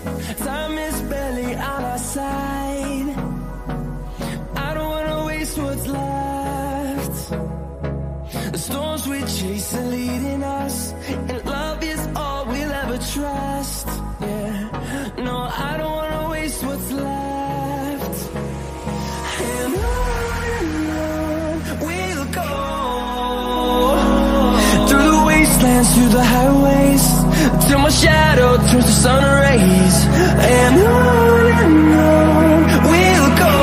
Time is barely on our side. I don't wanna waste what's left. The storms we chase are leading us, and love is all we'll ever trust. Yeah, no, I don't wanna waste what's left. And on we'll go, through the wastelands, through the highways, till my shadow turns to sun rays. And on we'll go,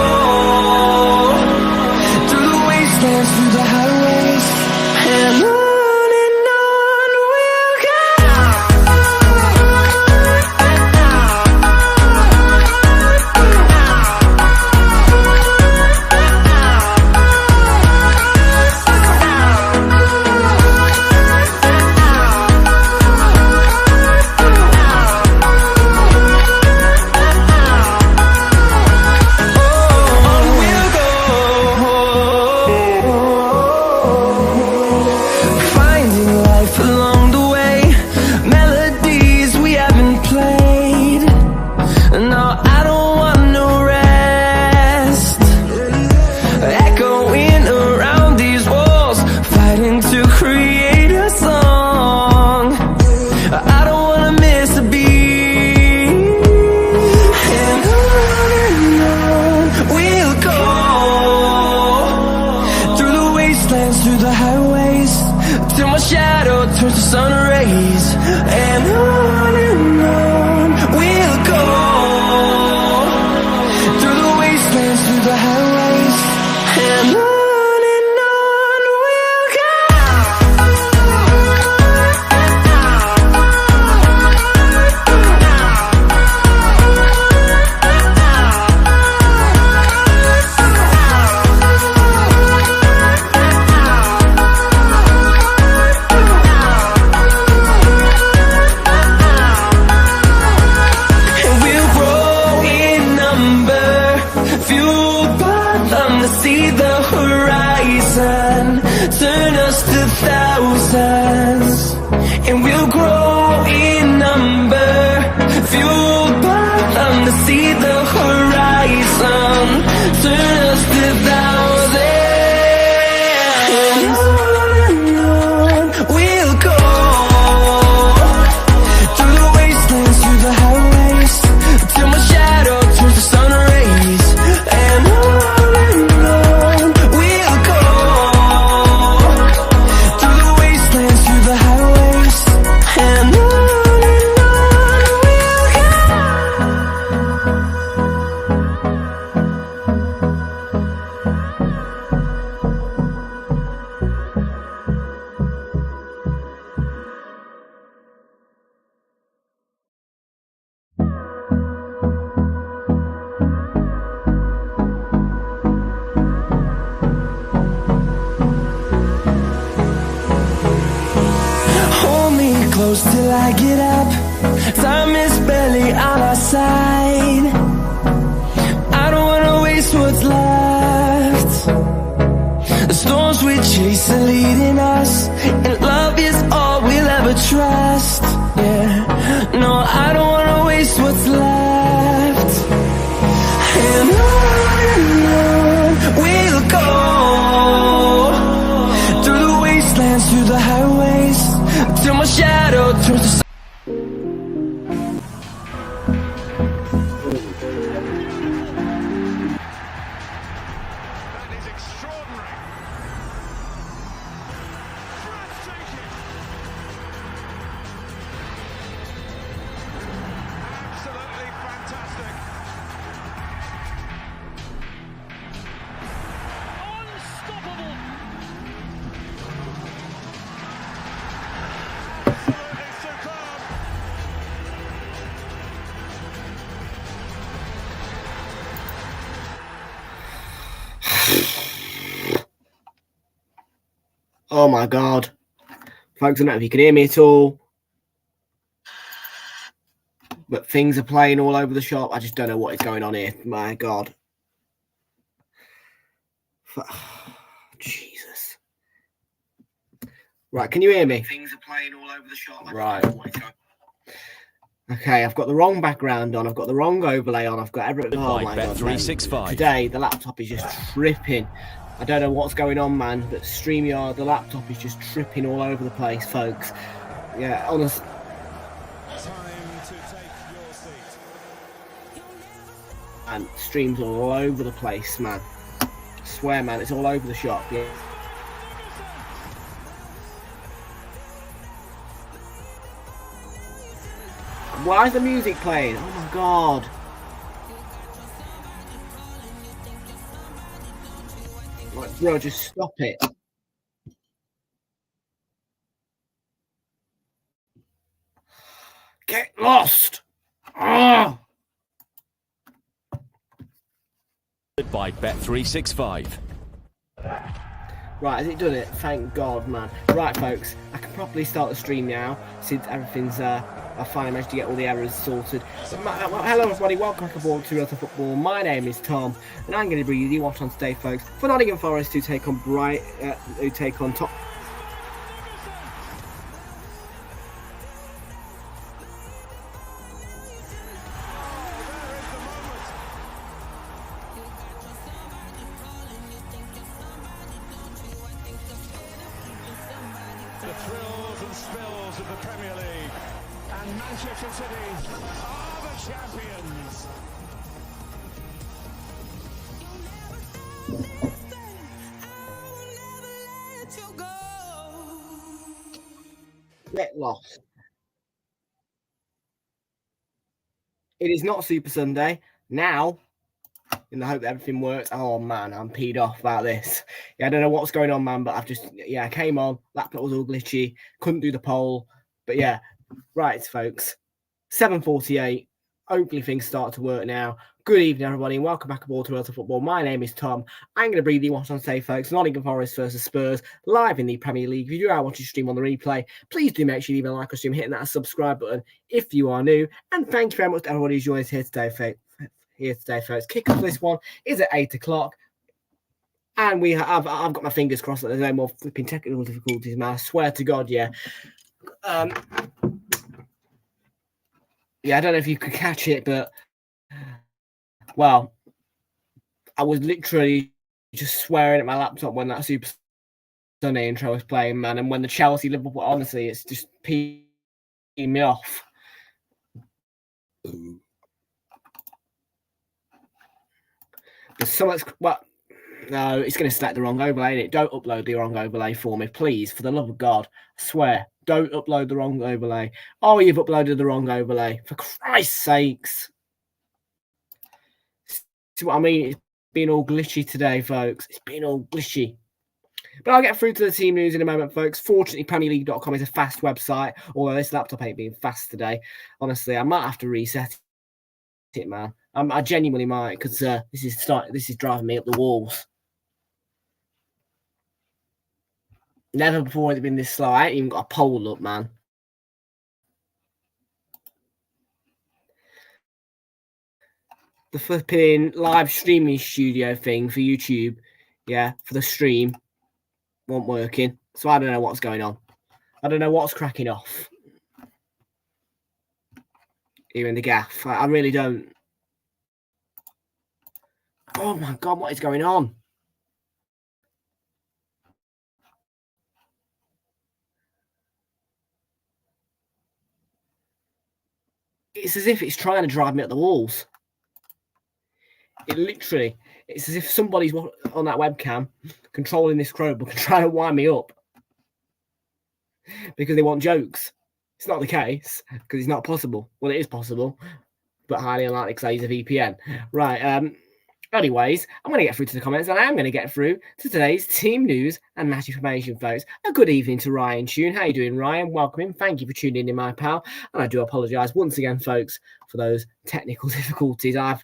through the wastelands, through the highways, and on we'll go. Through the highways, till my shadow turns to sun rays. And on we'll go, through the wastelands, through the highways, and on we'll go. Turn us to thousands, and we'll grow in number, fueled by them to see the horizon. Turn us to thousands, and on we'll go, through the wastelands, through the highways, till my shadow turns to sun rays. And on we'll go, through the wastelands, through the highways, and on we'll go. Hold me close till I get up. Time is barely on our side. I don't wanna waste what's left. The storms we chase are leading us, and love is all we'll ever trust. Yeah, no, I don't wanna waste what's left. And on we'll go, through the wastelands, through the highways, till my shadow turns to sun. That is extraordinary. Breathtaking. Absolutely fantastic. Unstoppable. Absolutely superb. Oh my god. Folks, I don't know if you can hear me at all, but things are playing all over the shop. I just don't know what is going on here. My god. Jesus. Right, can you hear me? Things are playing all over the shop. Right. Okay, I've got the wrong background on. I've got the wrong overlay on. I've got everything. Oh my God, man. Today, the laptop is just tripping. I don't know what's going on, man, but StreamYard, the laptop is just tripping all over the place, folks. Yeah, honestly. And streams all over the place, man. I swear, man, it's all over the shop. Yeah. Why is the music playing? Oh my God. Like, bro, just stop it. Get lost. Oh. By Bet365. Right, has it done it? Thank God, man. Right, folks, I can properly start the stream now since everything's I finally managed to get all the errors sorted. Hello everybody, welcome back aboard to Realltom Football. My name is Tom, and I'm going to bring you the watch on today, folks, for Nottingham Forest to take on Top. The thrills and spills of the Premier League, and Manchester City are the champions. Get lost. It is not Super Sunday now. In the hope that everything works. Oh man, I'm peed off about this. Yeah, I don't know what's going on, man, but I came on, laptop was all glitchy, couldn't do the poll. But yeah, right, folks. 7:48. Hopefully things start to work now. Good evening, everybody, and welcome back aboard to Realltom Football. My name is Tom. I'm going to bring you watch on today, folks. Nottingham Forest versus Spurs, live in the Premier League. If you do want to stream on the replay, please do make sure you leave a like or stream, hitting that subscribe button if you are new. And thank you very much to everybody who's joined us here today, folks. Kick off this one is at 8 o'clock. And I've got my fingers crossed that there's no more flipping technical difficulties, man. I swear to God, yeah. Yeah, I don't know if you could catch it, but well, I was literally just swearing at my laptop when that Super Sunday intro was playing, man. And when the Chelsea Liverpool, honestly, it's just peeing me off. But so much, well, no, it's going to select the wrong overlay, innit? Don't upload the wrong overlay for me, please. For the love of God, I swear, don't upload the wrong overlay. Oh, you've uploaded the wrong overlay. For Christ's sakes. See what I mean? It's been all glitchy today, folks. It's been all glitchy. But I'll get through to the team news in a moment, folks. Fortunately, PremierLeague.com is a fast website, although this laptop ain't being fast today. Honestly, I might have to reset it, man. I genuinely might, because this is driving me up the walls. Never before has it been this slow. I ain't even got a poll up, man. The flipping live streaming studio thing for YouTube, yeah, for the stream, wasn't working. So I don't know what's going on. I don't know what's cracking off. Here in the gaff. I really don't. Oh my God, what is going on? It's as if it's trying to drive me up the walls. It's as if somebody's on that webcam controlling this Chromebook and trying to wind me up because they want jokes. It's not the case because it's not possible. Well, it is possible, but highly unlikely because I use a VPN. Right. Anyways, I'm going to get through to the comments, and I am going to get through to today's team news and match information, folks. A good evening to Ryan Tune. How you doing, Ryan? Welcome in. Thank you for tuning in, my pal. And I do apologise once again, folks, for those technical difficulties. I've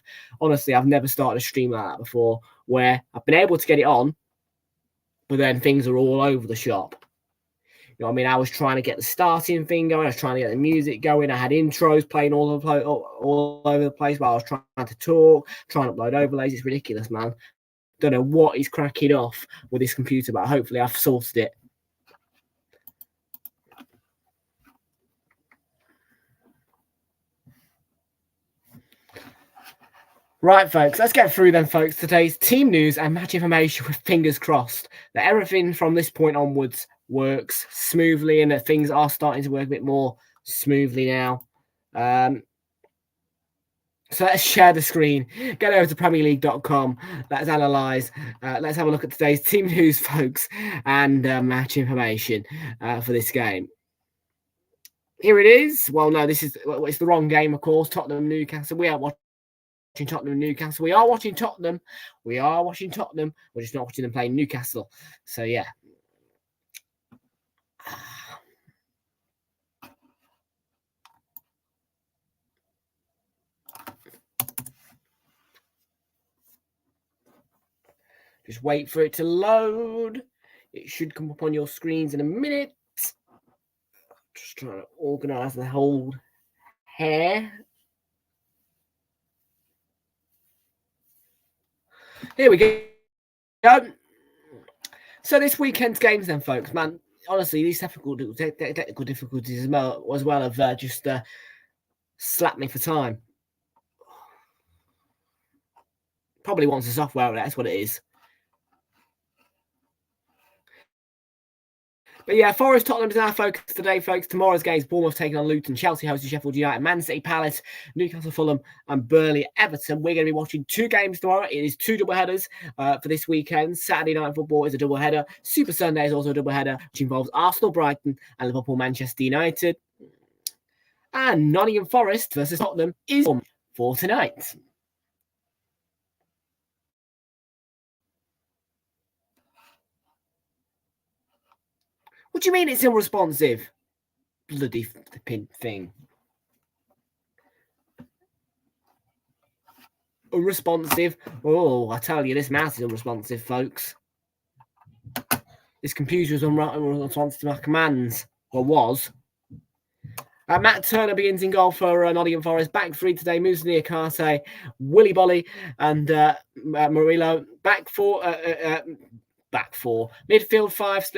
never started a stream like that before, where I've been able to get it on, but then things are all over the shop. You know what I mean? I was trying to get the starting thing going. I was trying to get the music going. I had intros playing all over the place while I was trying to talk, trying to upload overlays. It's ridiculous, man. Don't know what is cracking off with this computer, but hopefully I've sorted it. Right, folks, let's get through then, folks. Today's team news and match information with fingers crossed that everything from this point onwards works smoothly and that things are starting to work a bit more smoothly now. So let's share the screen. Get over to PremierLeague.com. Let's analyse. Let's have a look at today's team news, folks, and match information for this game. Here it is. Well, no, it's the wrong game, of course. Tottenham, Newcastle. We are watching Tottenham and Newcastle. We are watching Tottenham. We're just not watching them playing Newcastle. So, yeah. Just wait for it to load. It should come up on your screens in a minute. Just trying to organise the whole hair. Here we go. So this weekend's games then, folks, man, honestly, these technical difficulties as well have just slapped me for time. Probably wants the software, that's what it is. But yeah, Forest Tottenham is our focus today, folks. Tomorrow's games: Bournemouth taking on Luton, Chelsea hosting Sheffield United, Man City Palace, Newcastle Fulham, and Burnley Everton. We're going to be watching 2 games tomorrow. It is 2 double headers for this weekend. Saturday night football is a double header. Super Sunday is also a double header, which involves Arsenal, Brighton, and Liverpool, Manchester United. And Nottingham Forest versus Tottenham is for tonight. What do you mean it's unresponsive? Bloody flipping thing. Unresponsive. Oh, I tell you, this mouse is unresponsive, folks. This computer is unresponsive to my commands. Or was. Matt Turner begins in goal for Nottingham Forest. Back 3 today: Musa Niakate, Willy Bolly, and Murillo. Back 4. Midfield 5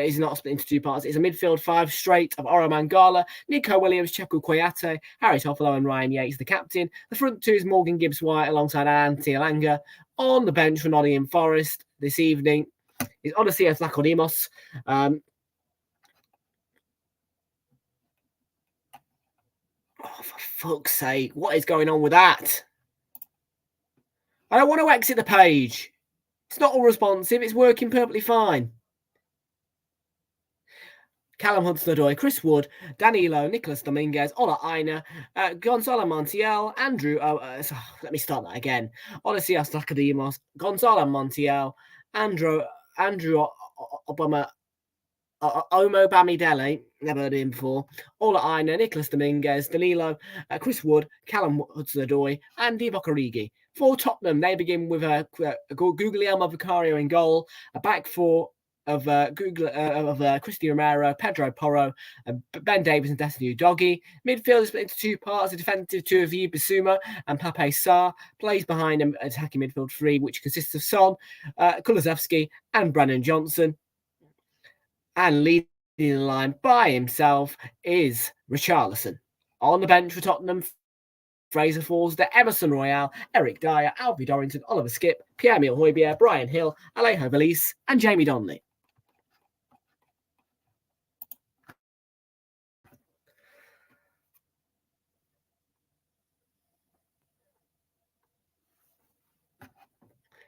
is not split into 2 parts. It's a midfield 5 straight of Oro Mangala, Nico Williams, Cheku Kouyaté, Harry Toffolo, and Ryan Yates, the captain. The front 2 is Morgan Gibbs-White alongside Antti Elanga. On the bench for Nottingham Forest this evening is Odysseas Lakodimos. Oh, for fuck's sake, what is going on with that? I don't want to exit the page. It's not all responsive. It's working perfectly fine. Callum Hudson-Odoi, Chris Wood, Danilo, Nicholas Dominguez, Ola Aina, Gonzalo Montiel, Andrew... let me start that again. Odysseas Lakodimos, Gonzalo Montiel, Andrew Obama... Omo Bamidele, never heard of him before. Ola Aina, Nicholas Dominguez, Danilo, Chris Wood, Callum Hudson-Odoi, and Divock Origi. For Tottenham, they begin with Guglielmo Vicario in goal, a back 4 of Cristian Romero, Pedro Porro, Ben Davies, and Destiny Udogie. Midfield is split into 2 parts: a defensive 2 of Yves Bissouma and Pape Sarr. Plays behind an attacking midfield 3, which consists of Son, Kulusevski, and Brandon Johnson. And leading the line by himself is Richarlison. On the bench for Tottenham, Fraser Forster, Emerson Royale, Eric Dyer, Alfie Dorrington, Oliver Skipp, Pierre-Emile Højbjerg, Brian Hill, Alejo Valise, and Jamie Donnelly.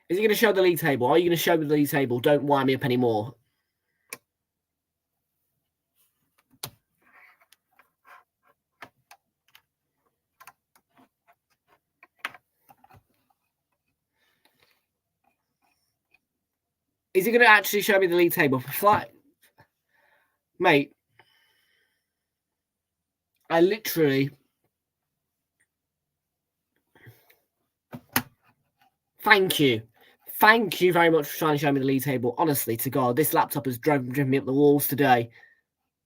Is he going to show the league table? Are you going to show me the league table? Don't wind me up anymore. Is he going to actually show me the league table? Mate, I literally... Thank you. Thank you very much for trying to show me the league table. Honestly, to God, this laptop has driven me up the walls today.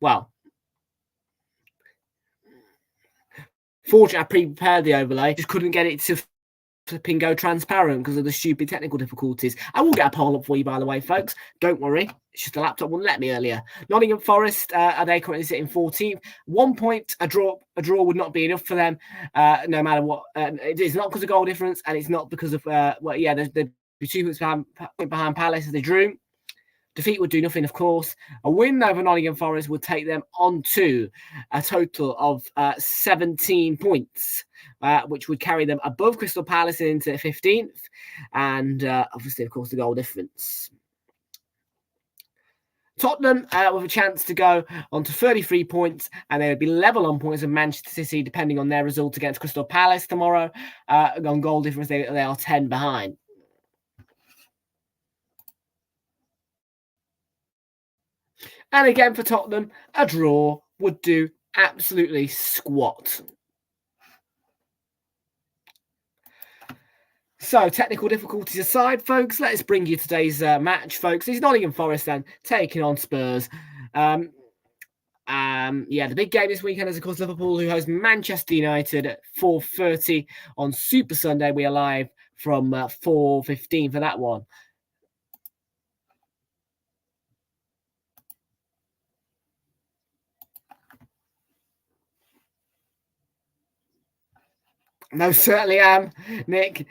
Well, fortunately, I pre-prepared the overlay. Just couldn't get it to flipping go transparent because of the stupid technical difficulties. I will get a poll up for you, by the way, folks. Don't worry. It's just the laptop wouldn't let me earlier. Nottingham Forest, are they currently sitting 14th? 1 point, a draw would not be enough for them, no matter what. It's not because of goal difference, and it's not because of, they're 2 points behind Palace as they drew. Defeat would do nothing, of course. A win over Nottingham Forest would take them on to a total of 17 points, which would carry them above Crystal Palace into 15th. And obviously, of course, the goal difference. Tottenham with a chance to go on to 33 points, and they would be level on points with Manchester City, depending on their result against Crystal Palace tomorrow. On goal difference, they are 10 behind. And again for Tottenham, a draw would do absolutely squat. So, technical difficulties aside, folks, let's bring you today's match, folks. It's Nottingham Forest then taking on Spurs. The big game this weekend is, of course, Liverpool, who host Manchester United at 4:30 on Super Sunday. We are live from 4:15 for that one. No, certainly am, Nick.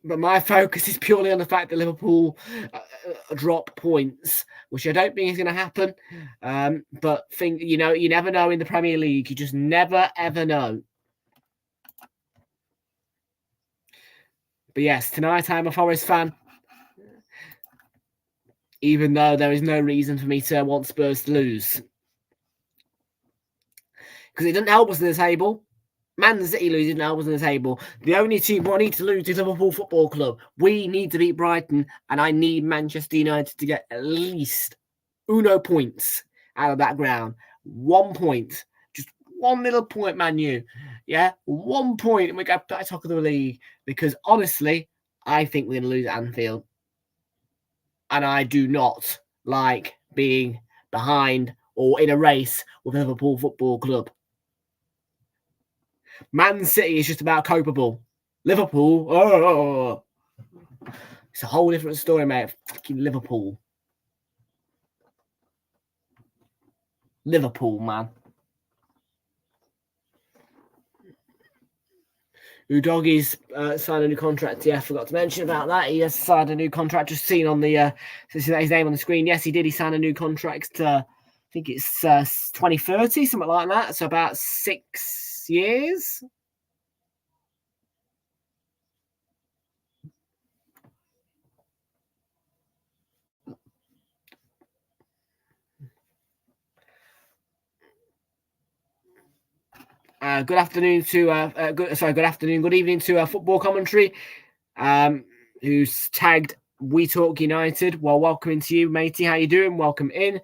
But my focus is purely on the fact that Liverpool drop points, which I don't think is going to happen. But you never know in the Premier League. You just never, ever know. But yes, tonight I'm a Forest fan. Even though there is no reason for me to want Spurs to lose. Because it doesn't help us in the table. Man City losing now was on the table. The only team we need to lose is Liverpool Football Club. We need to beat Brighton, and I need Manchester United to get at least 1 points out of that ground. 1 point. Just 1 little point, Man U. Yeah, 1 point, and we get back top of the league. Because honestly, I think we're going to lose at Anfield. And I do not like being behind or in a race with Liverpool Football Club. Man City is just about copable. Liverpool, it's a whole different story, mate. Fucking Liverpool. Liverpool, man. Udoggy's signed a new contract. Yeah, I forgot to mention about that. He has signed a new contract. Just seen on the his name on the screen. Yes, he did. He signed a new contract. I think it's 2030, something like that. So about 6 years. Good afternoon to good evening to football commentary, who's tagged We Talk United. Well, welcome to you, matey. How you doing? Welcome in.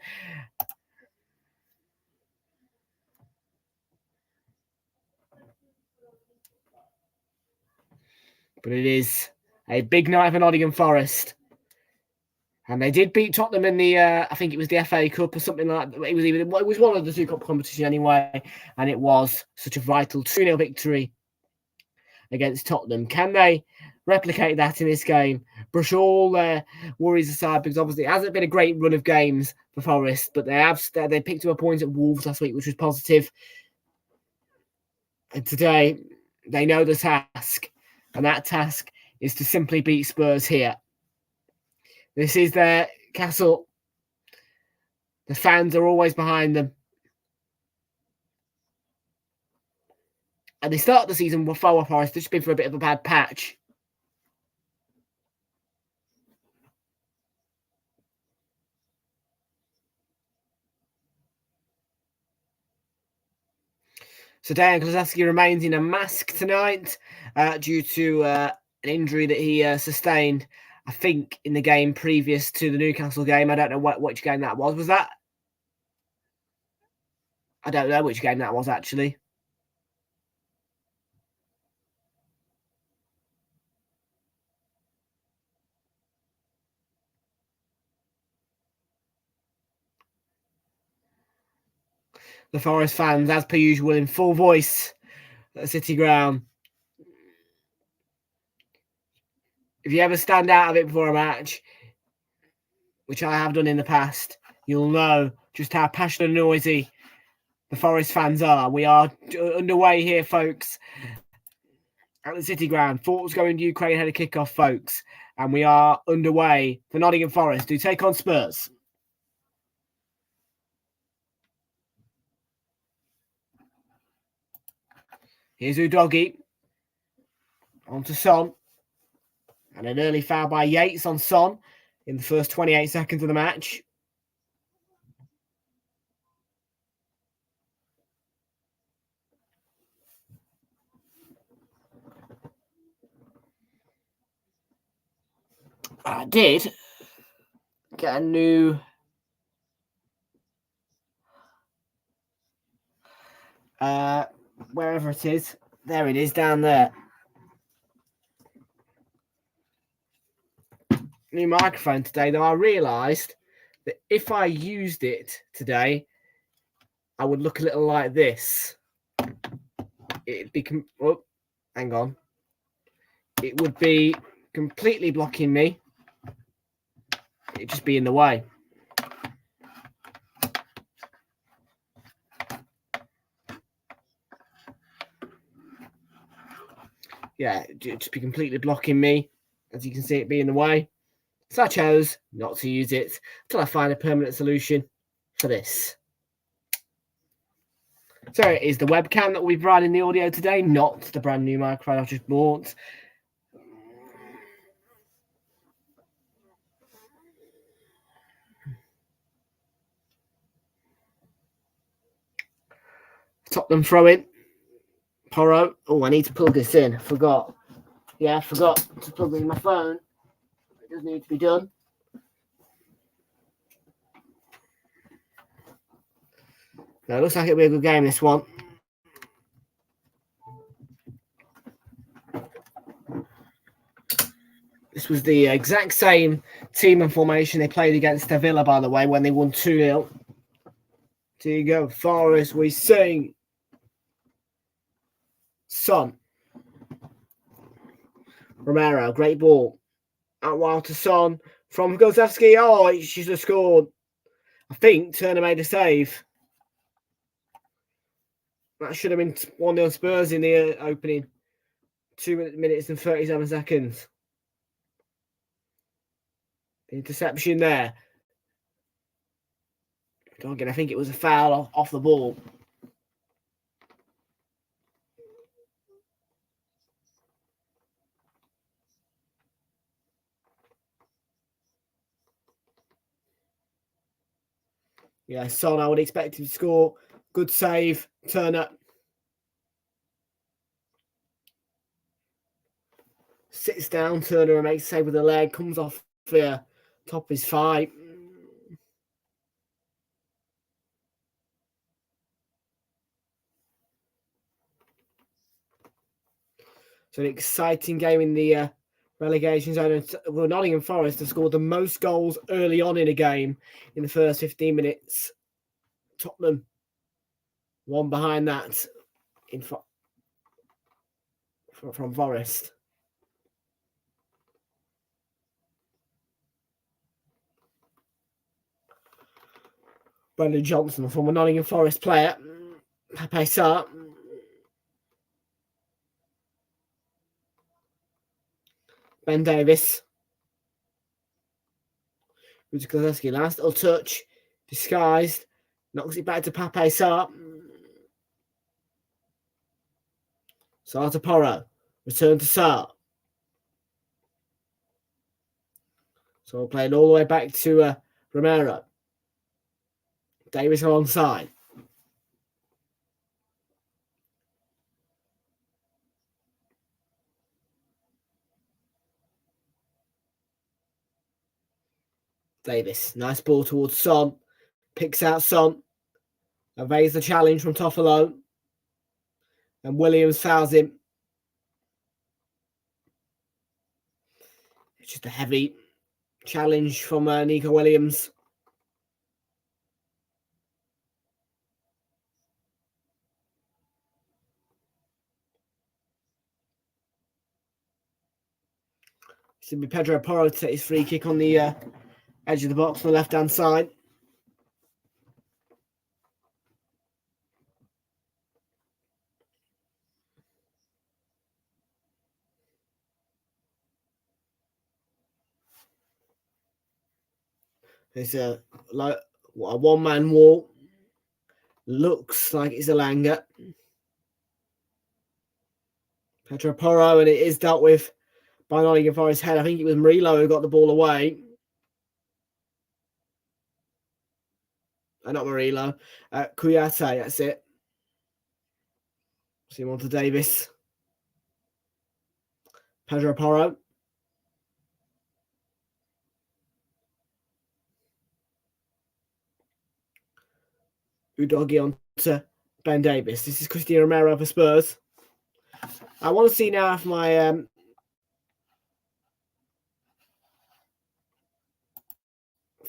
But it is a big night for Nottingham Forest. And they did beat Tottenham in the, I think it was the FA Cup or something like that. It was one of the 2 cup competitions anyway. And it was such a vital 2-0 victory against Tottenham. Can they replicate that in this game? Brush all their worries aside, because obviously it hasn't been a great run of games for Forest, but they picked up a point at Wolves last week, which was positive. And today, they know the task. And that task is to simply beat Spurs here. This is their castle. The fans are always behind them. At the start of the season, with Forest, they've just been for a bit of a bad patch. So Dejan Kulusevski remains in a mask tonight due to an injury that he sustained, I think, in the game previous to the Newcastle game. I don't know which game that was. Was that? I don't know which game that was, actually. The Forest fans, as per usual, in full voice at City Ground. if you ever stand out of it before a match, which I have done in the past, you'll know just how passionate and noisy the Forest fans are. We are underway here, folks, at the City Ground. Thoughts going to Ukraine had a kickoff, folks. And we are underway for Nottingham Forest to take on Spurs. Here's Udogie. On to Son. And an early foul by Yates on Son in the first 28 seconds of the match. I did get a new wherever it is. There it is down there. New microphone today, though I realised that if I used it today, I would look a little like this. It'd be hang on. It would be completely blocking me. It'd just be in the way. Yeah, it'd just be completely blocking me. As you can see, it be in the way. So I chose not to use it until I find a permanent solution for this. So it is the webcam that we've brought in the audio today, not the brand new microphone I've just bought. Tottenham throw in. Porro. Oh, I need to plug this in. Forgot. Yeah, I forgot to plug in my phone. It does need to be done. Now, it looks like it'll be a good game, this one. This was the exact same team and formation they played against Villa, by the way, when they won 2-0. There you go, Forest, we sing. Son. Romero, great ball. Out wide to Son. From Gozevsky. Oh, she should have scored. I think Turner made a save. That should have been 1-0 Spurs in the opening. 2 minutes and 37 seconds. The interception there. Again, I think it was a foul off the ball. Yeah, Son, I would expect him to score. Good save. Turner. Sits down, Turner, and makes a save with the leg. Comes off the top of his thigh. So an exciting game in the relegation zone. Well, Nottingham Forest have scored the most goals early on in a game in the first 15 minutes. Tottenham, one behind that from Forest. Brendan Johnson, former Nottingham Forest player. Pepe Sarr. Ben Davis. Rudy Kozlowski, last little touch. Disguised. Knocks it back to Pepe Sarr. Sarr to Porro. Return to Sarr. So we're playing all the way back to Romero. Davis alongside. Davis, nice ball towards Son. Picks out Son. Evades the challenge from Toffolo. And Williams fouls him. It's just a heavy challenge from Nico Williams. It's going to be Pedro Porro to take his free kick on the edge of the box on the left-hand side. It's a one-man wall. Looks like it's Elanga. Pedro Porro, and it is dealt with by Nottingham Forest head. I think it was Murillo who got the ball away. Not Murillo. Kuyate, that's it. See him on to Davis. Pedro Porro. Udogie on to Ben Davis. This is Christian Romero for Spurs. I want to see now if my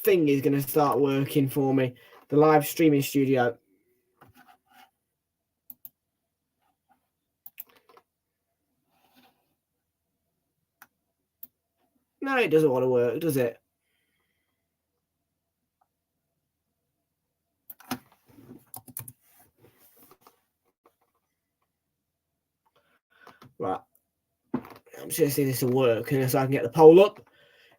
thing is going to start working for me. The live streaming studio. No, it doesn't want to work, does it? Right. I'm just going to see this will work and so I can get the poll up.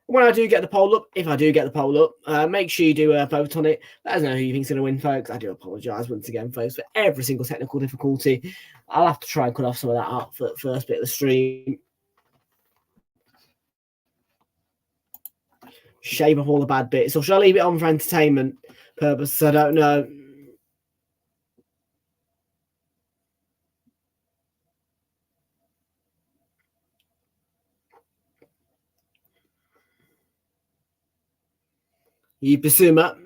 When I do get the poll up, if I do get the poll up, make sure you do vote on it. Let us know who you think's going to win, folks. I do apologise once again, folks, for every single technical difficulty. I'll have to try and cut off some of that out for the first bit of the stream. Shave off all the bad bits. Or shall I leave it on for entertainment purposes? I don't know. Basuma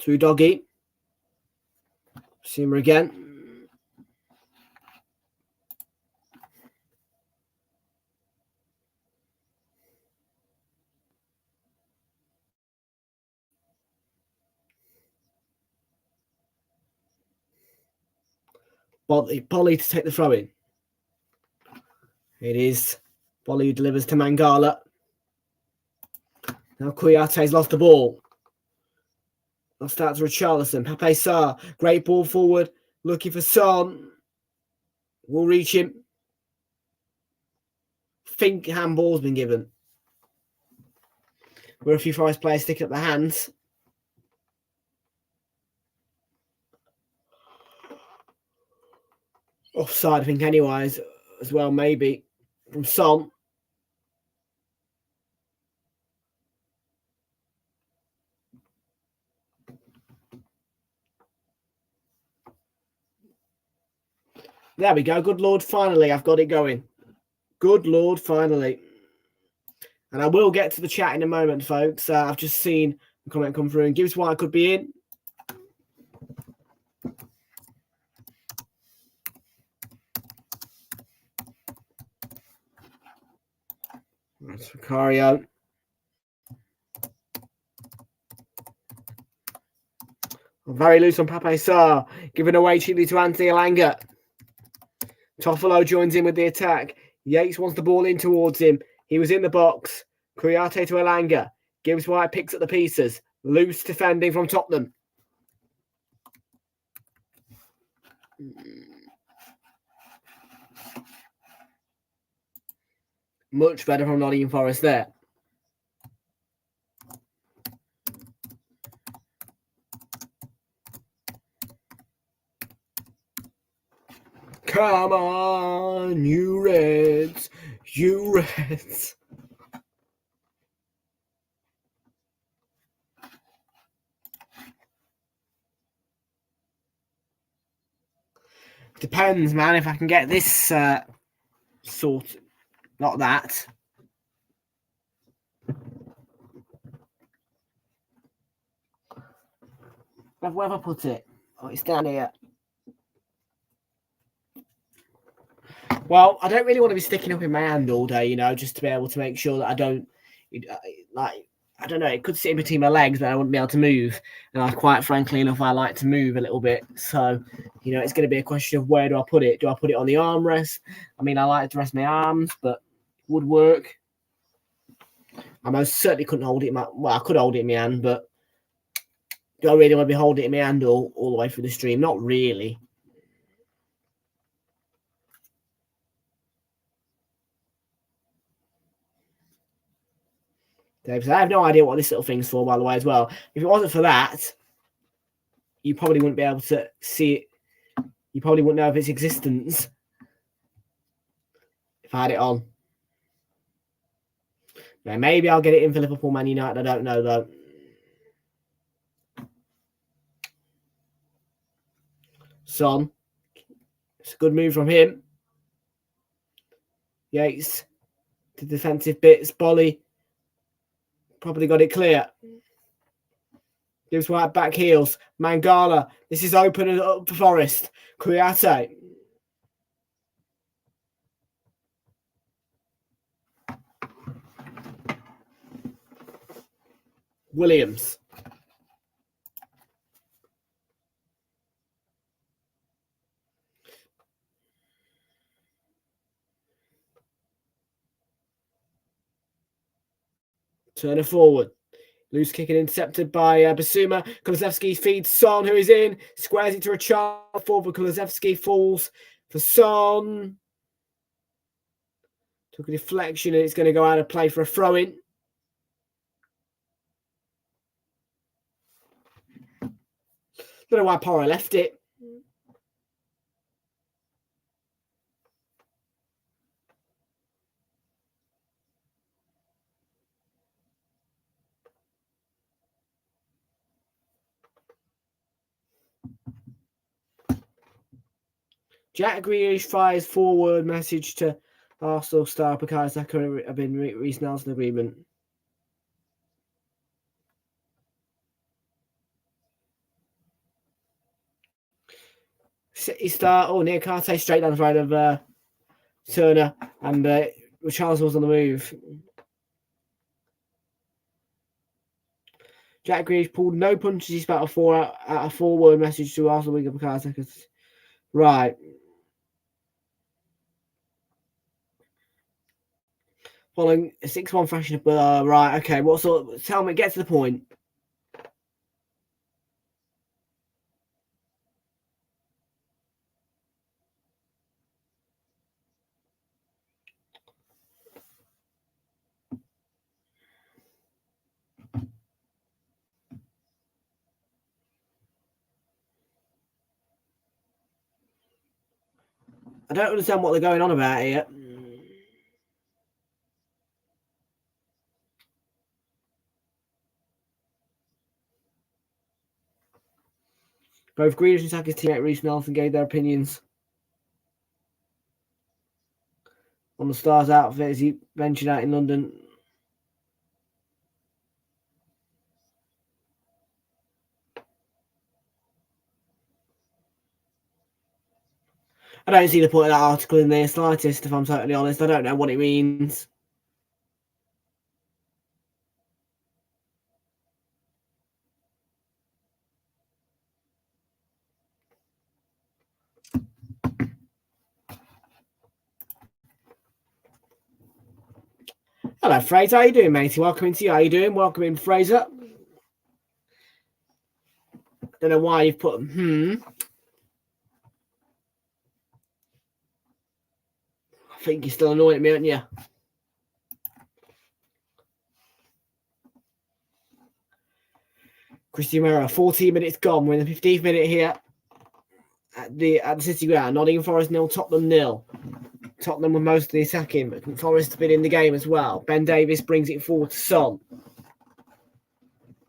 to Doggy. Basuma again. Bolly to take the throw in. It is Bolly who delivers to Mangala. Now Kuyate's lost the ball. I'll start to Realltom. Pape Sarr. Great ball forward. Looking for Son. Will reach him. Think handball's been given. Where a few Forest players sticking up their hands. Offside, I think, anyways, as well, maybe, from Son. There we go. Good Lord, finally, I've got it going. Good Lord, finally. And I will get to the chat in a moment, folks. I've just seen the comment come through, and Gibbs White could be in. That's Vicario. Very loose on Pape Sarr. Giving away cheaply to Anthony Elanga. Toffolo joins in with the attack. Yates wants the ball in towards him. He was in the box. Kuyate to Elanga. Gibbs White picks up the pieces. Loose defending from Tottenham. Much better from Nottingham Forest there. Come on, you Reds. You Reds. Depends, man, if I can get this sorted. Not that. Where have I put it? Oh, it's down here. Well, I don't really want to be sticking up in my hand all day, you know, just to be able to make sure that I don't, like, I don't know, it could sit in between my legs, but I wouldn't be able to move. And I quite frankly enough, I like to move a little bit. So, you know, it's going to be a question of where do I put it? Do I put it on the armrest? I mean, I like to rest my arms, but would work. I most certainly couldn't hold it. I could hold it in my hand, but do I really want to be holding it in my hand all the way through the stream? Not really. Dave said, I have no idea what this little thing's for, by the way, as well. If it wasn't for that, you probably wouldn't be able to see it. You probably wouldn't know of its existence if I had it on. Now, maybe I'll get it in for Liverpool Man United. I don't know, though. Son. It's a good move from him. Yates. The defensive bits. Bolly. Probably got it clear. Gives White back heels. Mangala. This is open up to Forest. Kouyaté. Williams. Turner forward. Loose kick and intercepted by Basuma. Kulusevski feeds Son, who is in. Squares it to a child forward. Kulusevski falls for Son. Took a deflection and it's going to go out of play for a throw-in. Don't know why Porro left it. Jack Grealish fires forward message to Arsenal star Bukayo Saka have been Reece Nelson agreement. City star, near Karte straight down the right of Turner, and Charles was on the move. Jack Grealish pulled no punches. He's about a forward message to Arsenal winger Bukayo Saka. Right. Following a 6-1 fashion. Right, okay. What sort? Tell me, get to the point. I don't understand what they're going on about here. Both Grealish and Saka's teammate Reece Nelson gave their opinions on the Stars outfit as he ventured out in London. I don't see the point of that article in the slightest, if I'm totally honest. I don't know what it means. Hello, Fraser. How you doing, matey? Welcome into you. How you doing? Welcome in, Fraser. Don't know why you've put I think you're still annoying at me, aren't you? Christian Mera, 14 minutes gone. We're in the 15th minute here at the City Ground. Nottingham Forest 0, Tottenham 0. Tottenham were mostly attacking, but Forest have been in the game as well. Ben Davies brings it forward to Son.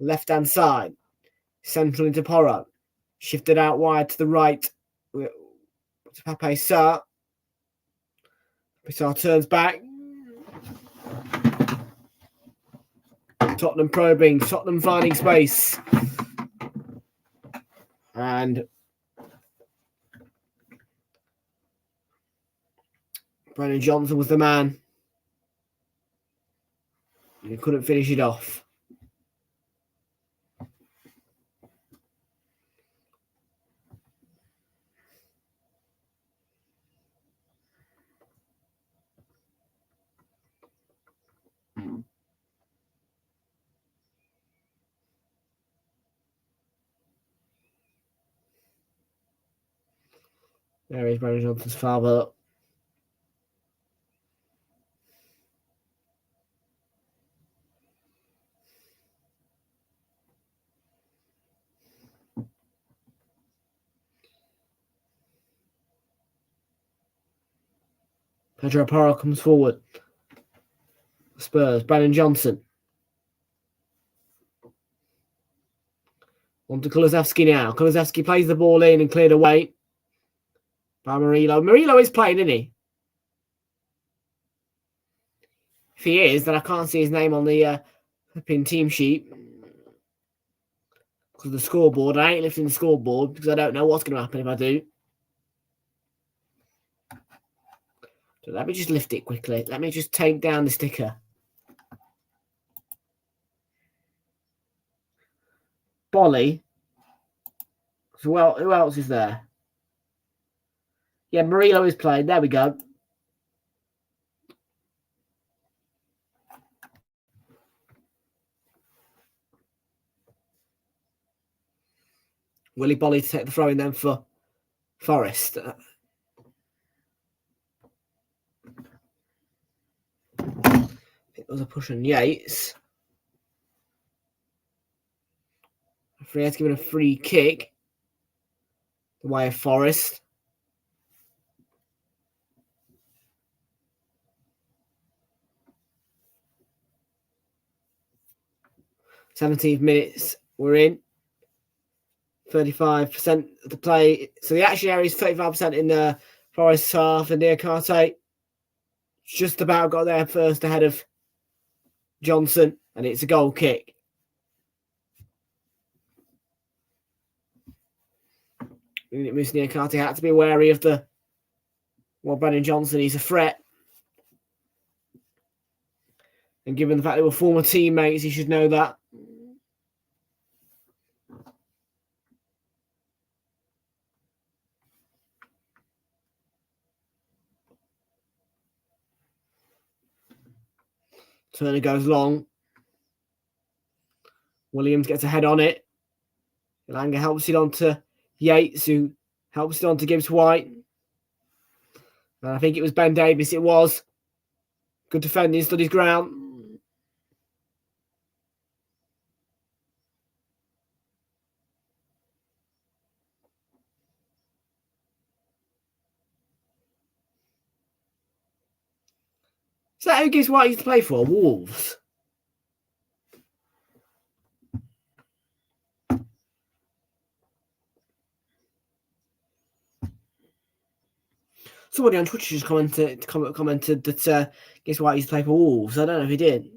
Left-hand side. Central into Porro. Shifted out wide to the right to Pape Sarr. Sarr turns back. Tottenham probing. Tottenham finding space. And Brennan Johnson was the man. He couldn't finish it off. There is Brennan Johnson's father. Pedro Porro comes forward. Spurs, Brennan Johnson. On to Kulusevski now. Kulusevski plays the ball in and cleared away by Murillo. Murillo is playing, isn't he? If he is, then I can't see his name on the flipping team sheet. Because of the scoreboard. I ain't lifting the scoreboard because I don't know what's going to happen if I do. So let me just lift it quickly. Let me just take down the sticker. Bolly. So, well, who else is there? Yeah, Murillo is playing. There we go. Willie Bolly to take the throw in then for Forest. It was a push on Yates. Referee has given a free kick. The way of Forest. "17th minutes, we're in. 35% of the play. So the action area is 35% in the Forest half, and Diakate just about got there first ahead of Johnson, and it's a goal kick. Diakate had to be wary of Brennan Johnson. He's a threat. And given the fact they were former teammates, he should know that. Turner goes long. Williams gets a head on it. Elanga helps it on to Yates, who helps it on to Gibbs White. And I think it was Ben Davies. It was. Good defending, stood his ground. Is that who Gibbs White used to play for? Wolves. Somebody on Twitter just commented that Gibbs White used to play for Wolves. I don't know if he did.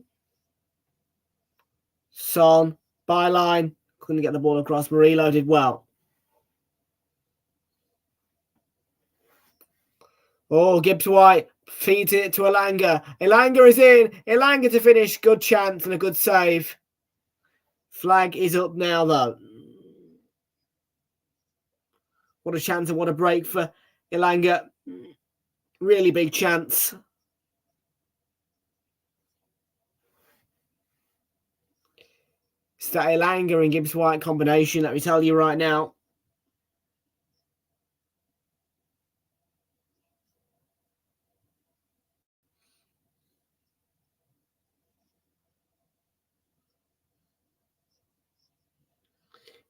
Son, byline, couldn't get the ball across. Murillo did well. Oh, Gibbs White feeds it to Elanga. Elanga is in. Elanga to finish. Good chance and a good save. Flag is up now, though. What a chance and what a break for Elanga. Really big chance. It's that Elanga and Gibbs White combination, let me tell you right now.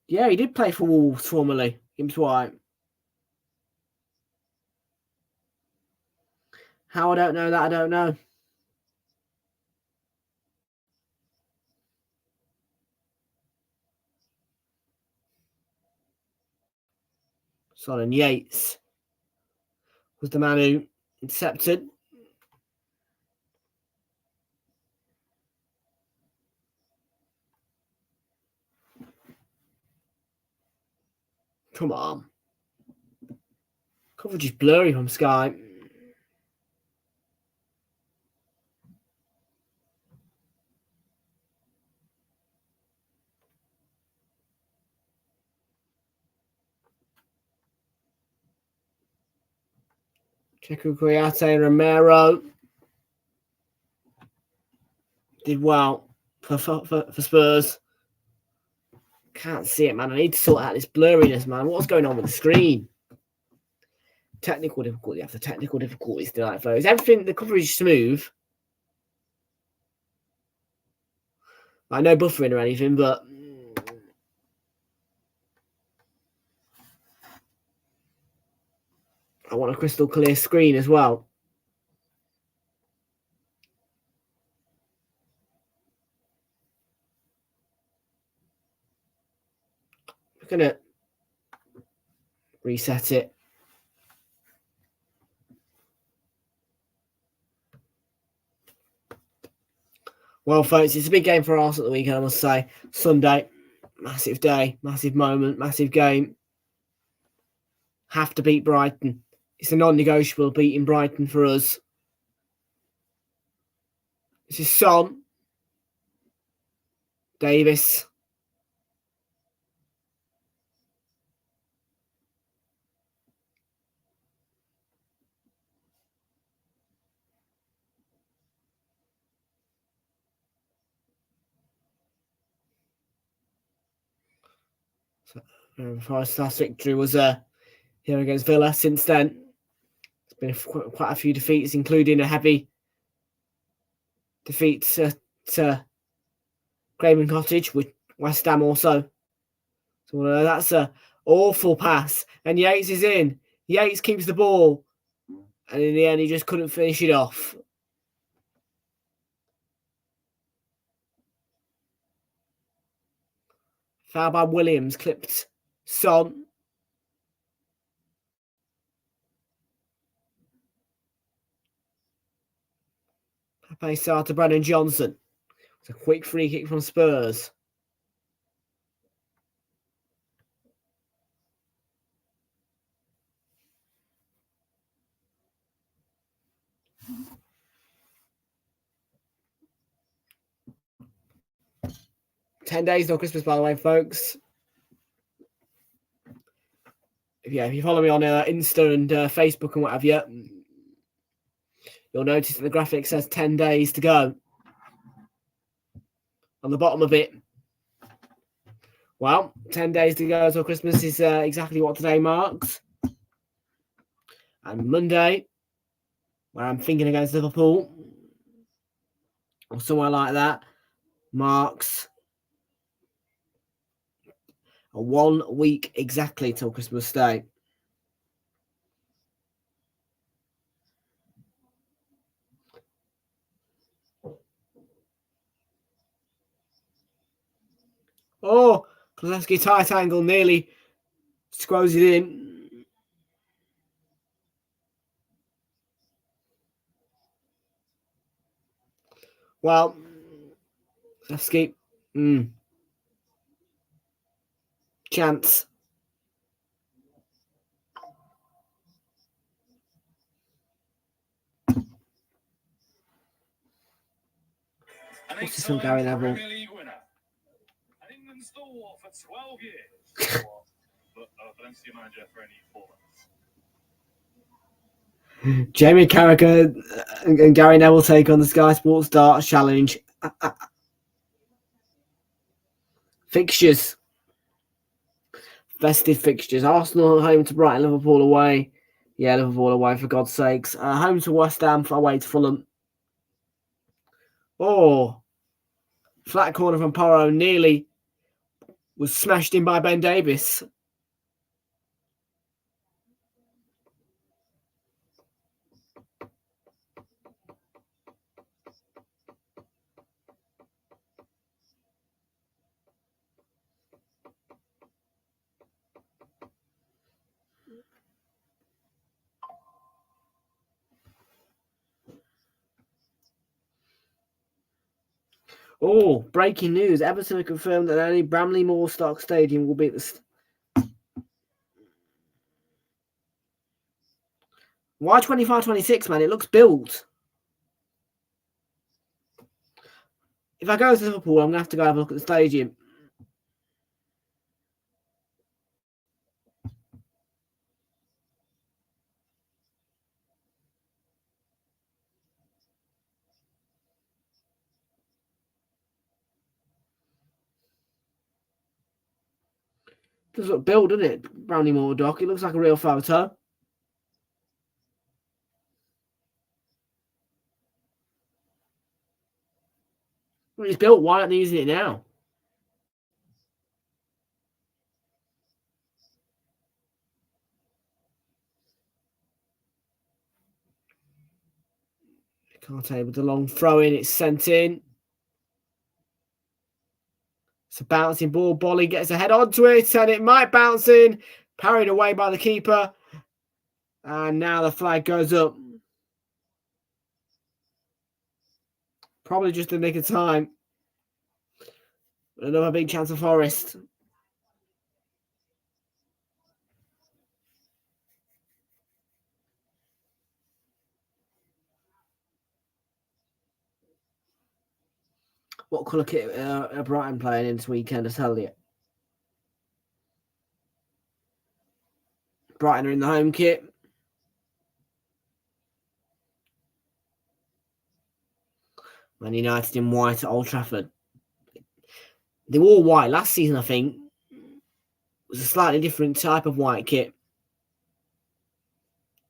Yeah, he did play for Wolves formerly, Gibbs White. How I don't know that, I don't know. Solon Yates was the man who intercepted. Come on. Coverage is blurry from Sky. Checo Kouyaté and Romero did well for Spurs. Can't see it, man. I need to sort out this blurriness, man. What's going on with the screen? Technical difficulty after technical difficulties tonight, folks. Everything, the coverage is smooth. Like no buffering or anything, but I want a crystal clear screen as well. We're gonna reset it. Well, folks, it's a big game for Arsenal at the weekend, I must say. Sunday, massive day, massive moment, massive game. Have to beat Brighton. It's a non-negotiable beating Brighton for us. This is Son. Davis. Forest's last victory was here against Villa. Since then, it's been quite a few defeats, including a heavy defeat to Craven Cottage with West Ham also. So that's an awful pass. And Yates is in. Yates keeps the ball. And in the end, he just couldn't finish it off. Foul by Williams, clipped Son. Pepe Sarr to Brandon Johnson. It's a quick free kick from Spurs. "10 days till Christmas," by the way, folks. If you follow me on Insta and Facebook and whatever, you'll notice that the graphic says 10 days to go on the bottom of it. Well, 10 days to go till Christmas is exactly what today marks. And Monday, where I'm thinking against Liverpool, or somewhere like that, marks a 1 week exactly till Christmas Day. Oh, Klosowski tight angle nearly squoze it in. Well, Klosowski, chance. What's this from Gary Neville? Premier League winner. And England stalwart for 12 years. But Valencia manager for only 4 months. Jamie Carragher and Gary Neville take on the Sky Sports Darts Challenge. Fixtures. Festive fixtures. Arsenal home to Brighton, Liverpool away. Yeah, Liverpool away, for God's sakes. Home to West Ham, away to Fulham. Oh, flat corner from Porro nearly was smashed in by Ben Davis. Oh, breaking news. Everton have confirmed that only Bramley Moorstock Stadium will be at the... Why 25-26, man? It looks built. If I go to Liverpool, I'm going to have to go have a look at the stadium. Does look built, doesn't it? Bramley Moorstock. It looks like a real photo. Well, it's built. Why aren't they using it now? Can't able the long throw in. It's sent in. It's a bouncing ball. Bolly gets a head onto it, and it might bounce in. Parried away by the keeper. And now the flag goes up. Probably just the nick of time. Another big chance for Forest. What colour kit are Brighton playing in this weekend, I tell you? Brighton are in the home kit. Man United in white at Old Trafford. They wore white last season, I think. It was a slightly different type of white kit.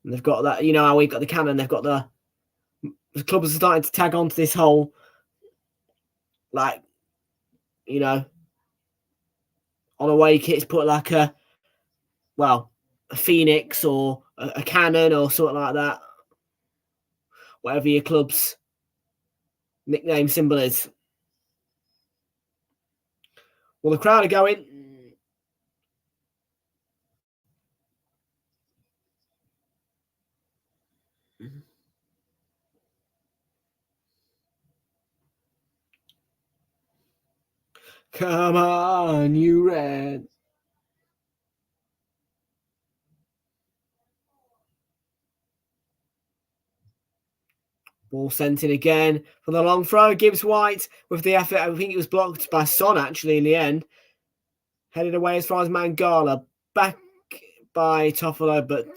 And they've got that, you know how we've got the cannon, they've got the clubs are starting to tag onto this whole, like, you know, on away kits, put like a phoenix or a cannon or something like that. Whatever your club's nickname symbol is. Well, the crowd are going. Come on, you red. Ball sent in again for the long throw. Gibbs White with the effort. I think it was blocked by Son actually in the end. Headed away as far as Mangala. Back by Toffolo, but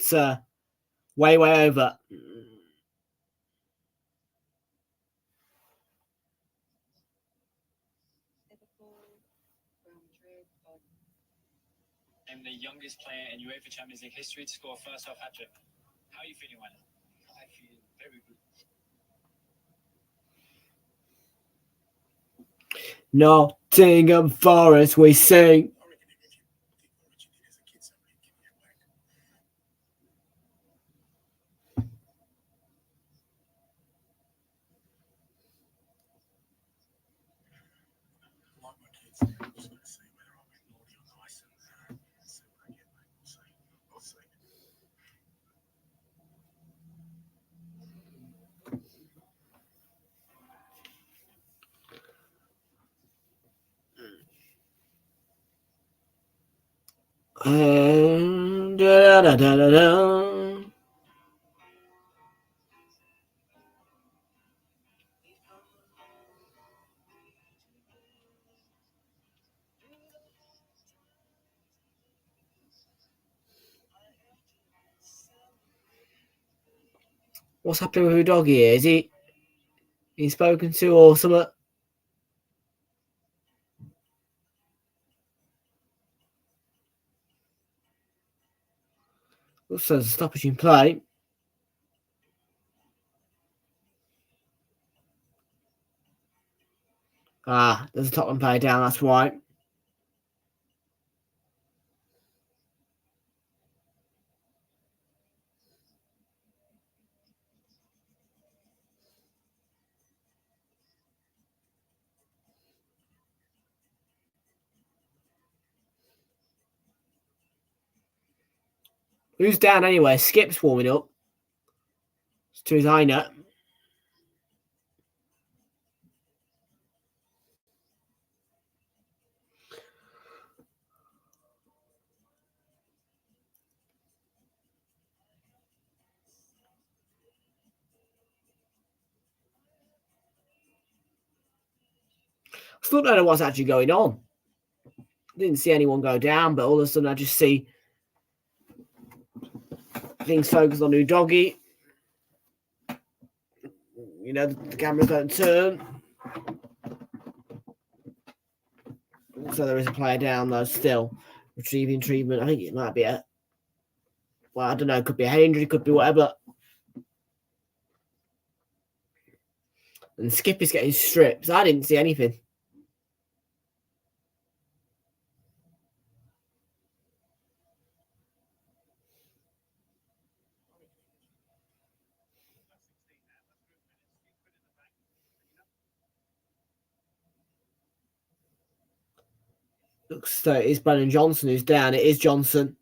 way over. I'm the youngest player in UEFA Champions League history to score a first-half hat-trick. How are you feeling right now? I feel very good. Nottingham Forest, we sing. What's happening with Udogie here? Is he's spoken to or something? Looks like a stoppage in play. There's a Tottenham player down, that's why. Who's down anyway? Skip's warming up. It's to his eye nut. I still don't know what's actually going on. I didn't see anyone go down, but all of a sudden I just see things focused on Udogie. You know, the cameras don't turn. So there is a player down though still. Retrieving treatment. I think it might be I don't know, it could be a head injury, could be whatever. And Skip is getting stripped. I didn't see anything. Looks like it is Brennan Johnson who's down. It is Johnson.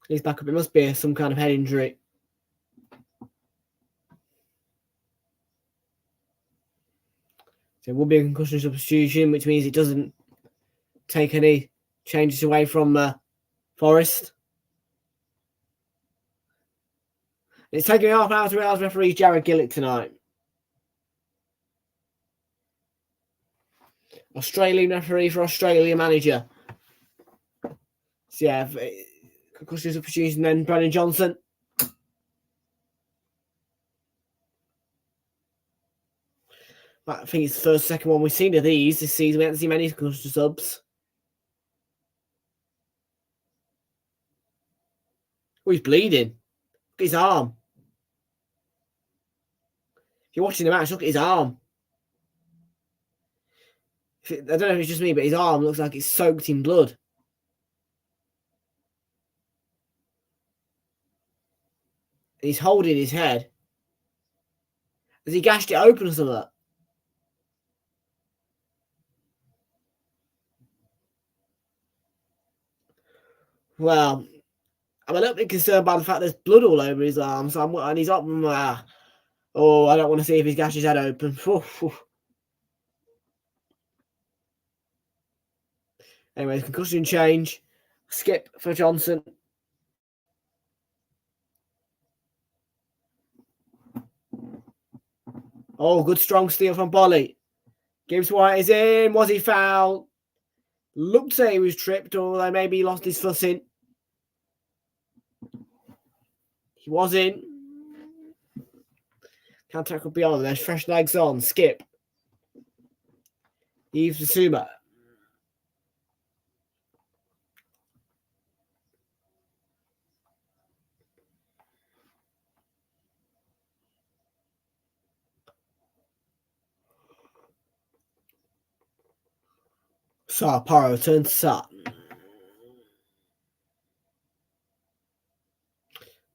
He's back up. It must be some kind of head injury. So it will be a concussion substitution, which means it doesn't take any changes away from Forest. It's taking half an hour to realise referee Jared Gillett tonight. Australian referee for Australia manager. So yeah, concussion substitution, then Brennan Johnson. I think it's the first, second one we've seen of these this season. We haven't seen many concussion subs. Oh, he's bleeding. Look at his arm. If you're watching the match, look at his arm. I don't know if it's just me, but his arm looks like it's soaked in blood. He's holding his head. Has he gashed it open or something? Well, I'm a little bit concerned by the fact there's blood all over his arm. So and he's up. Oh, I don't want to see if he's gashed his head open. Anyways, concussion change. Skip for Johnson. Oh, good strong steal from Bolly. Gibbs White is in. Was he fouled? Looked to say he was tripped, or maybe he lost his footing. He was in. Can't tackle beyond. There's fresh legs on. Skip. Yves Bissouma. Paro turns to Sat.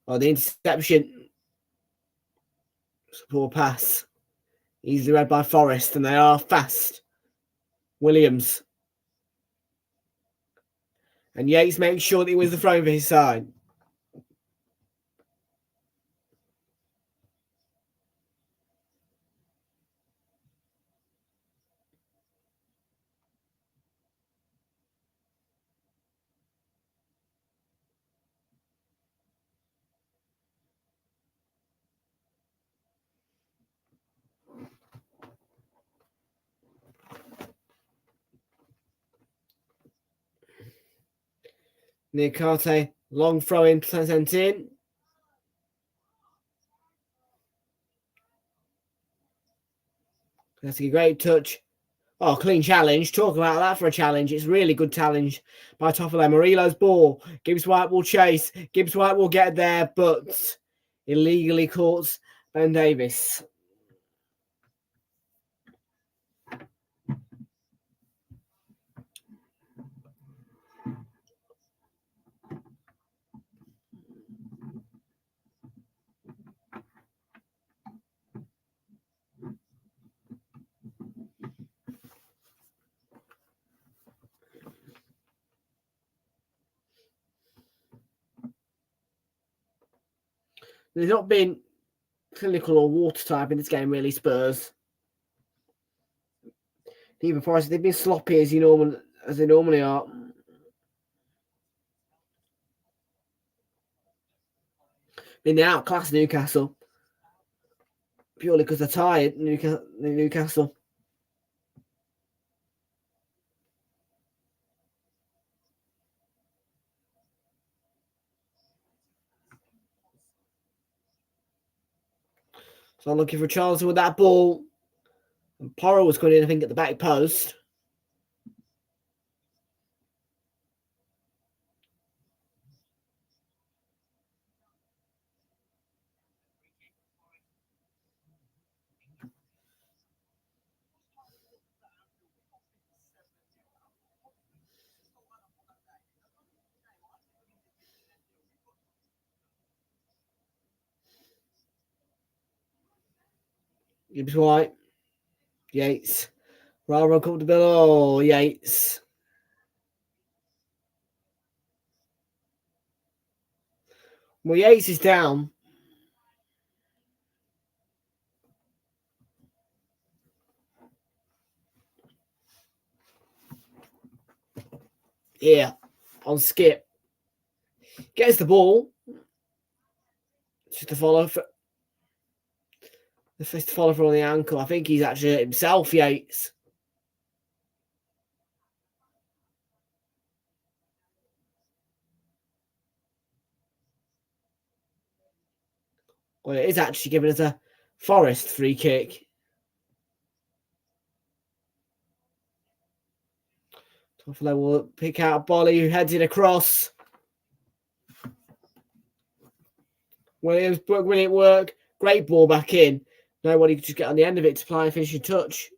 Oh, the interception. Poor pass. Easily read by Forest, and they are fast. Williams. And Yates makes sure that he wins the throw for his side. Niakate, long throw in, sent in. That's a great touch. Oh, clean challenge. Talk about that for a challenge. It's really good challenge by Toffolo. Murillo's ball. Gibbs White will chase. Gibbs White will get there, but illegally caught Ben Davis. They've not been clinical or watertight in this game, really, Spurs. Even Forest, they've been sloppy as they normally are. Been outclassed Newcastle. Purely because they're tired, Newcastle. So I'm looking for Charlton with that ball. And Porro was coming in, I think, at the back post. Gibbs White. Yates. Rather uncomfortable. Oh, Yates. Well, Yates is down. Yeah, on skip. Gets the ball. Just to follow for the first follow through on the ankle. I think he's actually hurt himself, Yates. Well, it is actually giving us a Forest free kick. Toffolo will pick out Bolly, who heads it across. Williams, will it work? Great ball back in. Nobody could just get on the end of it to apply a finishing touch.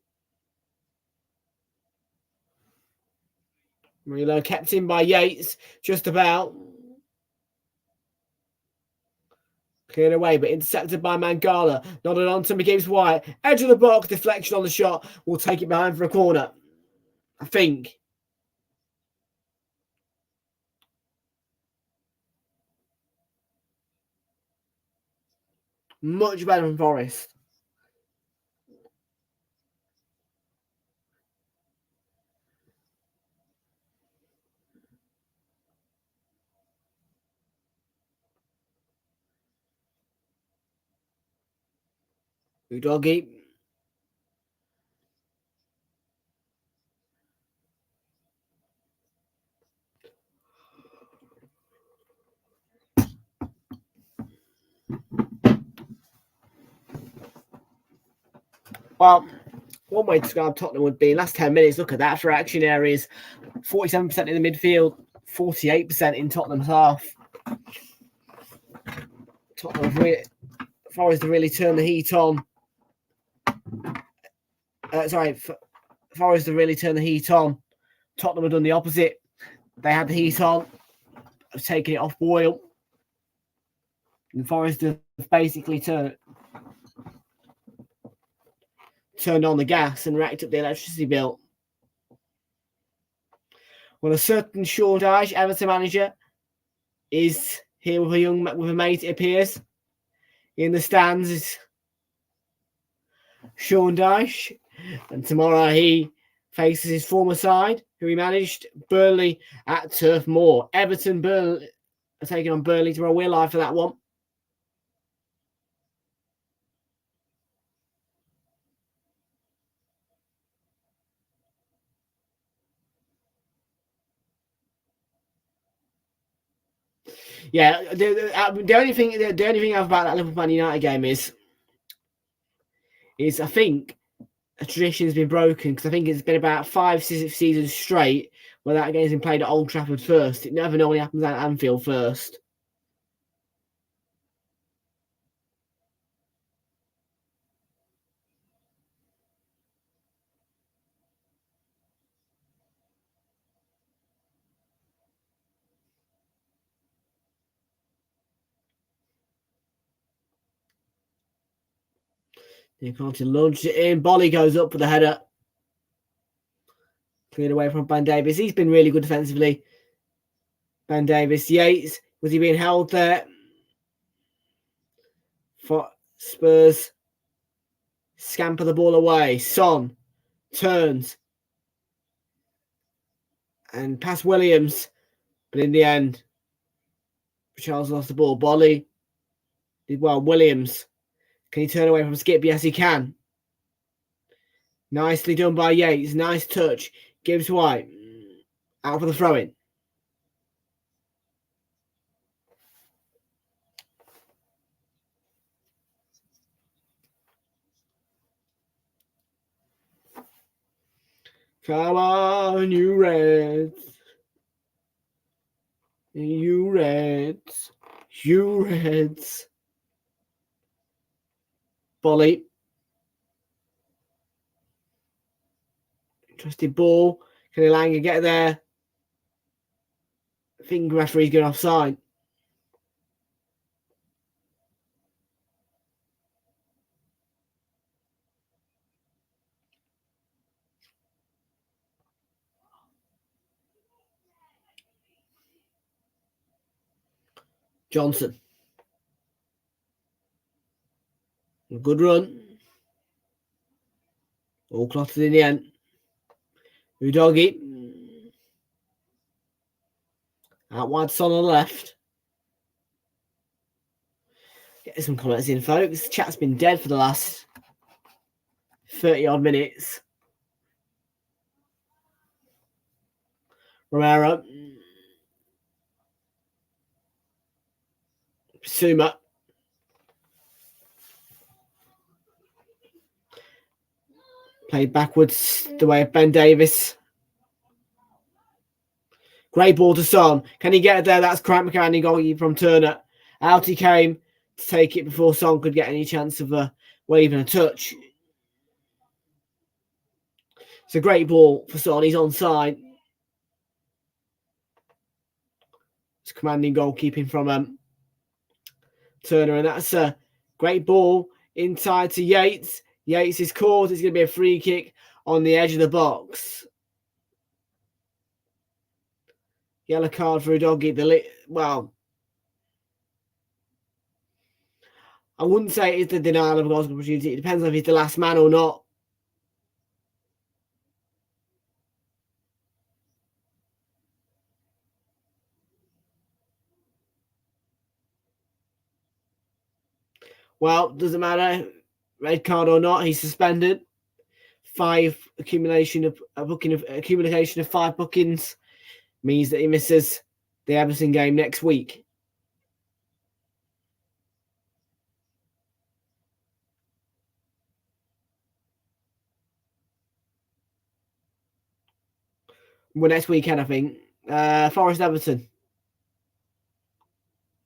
Murillo kept in by Yates, just about. Cleared away, but intercepted by Mangala. Nodded on to McGibbs White. Edge of the box, deflection on the shot. We'll take it behind for a corner. I think. Much better than Forest. Udogi. Well, one way to describe Tottenham would be last 10 minutes. Look at that for action areas. 47% in the midfield, 48% in Tottenham's half. Forest have really turned the heat on. Forest have really turned the heat on. Tottenham have done the opposite. They had the heat on, have taken it off boil. And Forest have basically turned on the gas and racked up the electricity bill. Well, a certain Sean Dyche, Everton manager, is here with a mate, it appears. In the stands is Sean Dyche. And tomorrow he faces his former side, who he managed, Burnley at Turf Moor. Everton, Burnley are taking on Burnley tomorrow. We're live for that one. Yeah, the only thing about that Liverpool Man United game is I think a tradition has been broken, because I think it's been about 5 seasons straight where that game's been played at Old Trafford first. It never normally happens at Anfield first. Conte lunges it in. Bolly goes up for the header. Cleared away from Ben Davies. He's been really good defensively. Ben Davies. Yates. Was he being held there? For Spurs. Scamper the ball away. Son turns. And past Williams. But in the end, Charles lost the ball. Bolly did well. Williams. Can he turn away from Skip? Yes, he can. Nicely done by Yates. Nice touch. Gibbs White. Out for the throw-in. Come on, you Reds. You Reds. You Reds. Bolly. Trusted ball. Can Elanga get there? I think referee's going offside. Johnson. Good run. All clotted in the end. Udogie. Out wide, Son on the left. Get some comments in, folks. Chat's been dead for the last 30 odd minutes. Romero. Suma. Played backwards the way of Ben Davis. Great ball to Son. Can he get it there? That's crap McCann goal from Turner. Out he came to take it before Son could get any chance of waving a touch. It's a great ball for Son. He's onside. It's commanding goalkeeping from Turner, and that's a great ball inside to Yates. Yates is caught. It's going to be a free kick on the edge of the box. Yellow card for Udogie. Well, I wouldn't say it's the denial of a goal opportunity. It depends on if he's the last man or not. Well, doesn't matter. Red card or not, he's suspended. Accumulation of 5 bookings means that he misses the Everton game next week. Well, next weekend, I think. Forest Everton.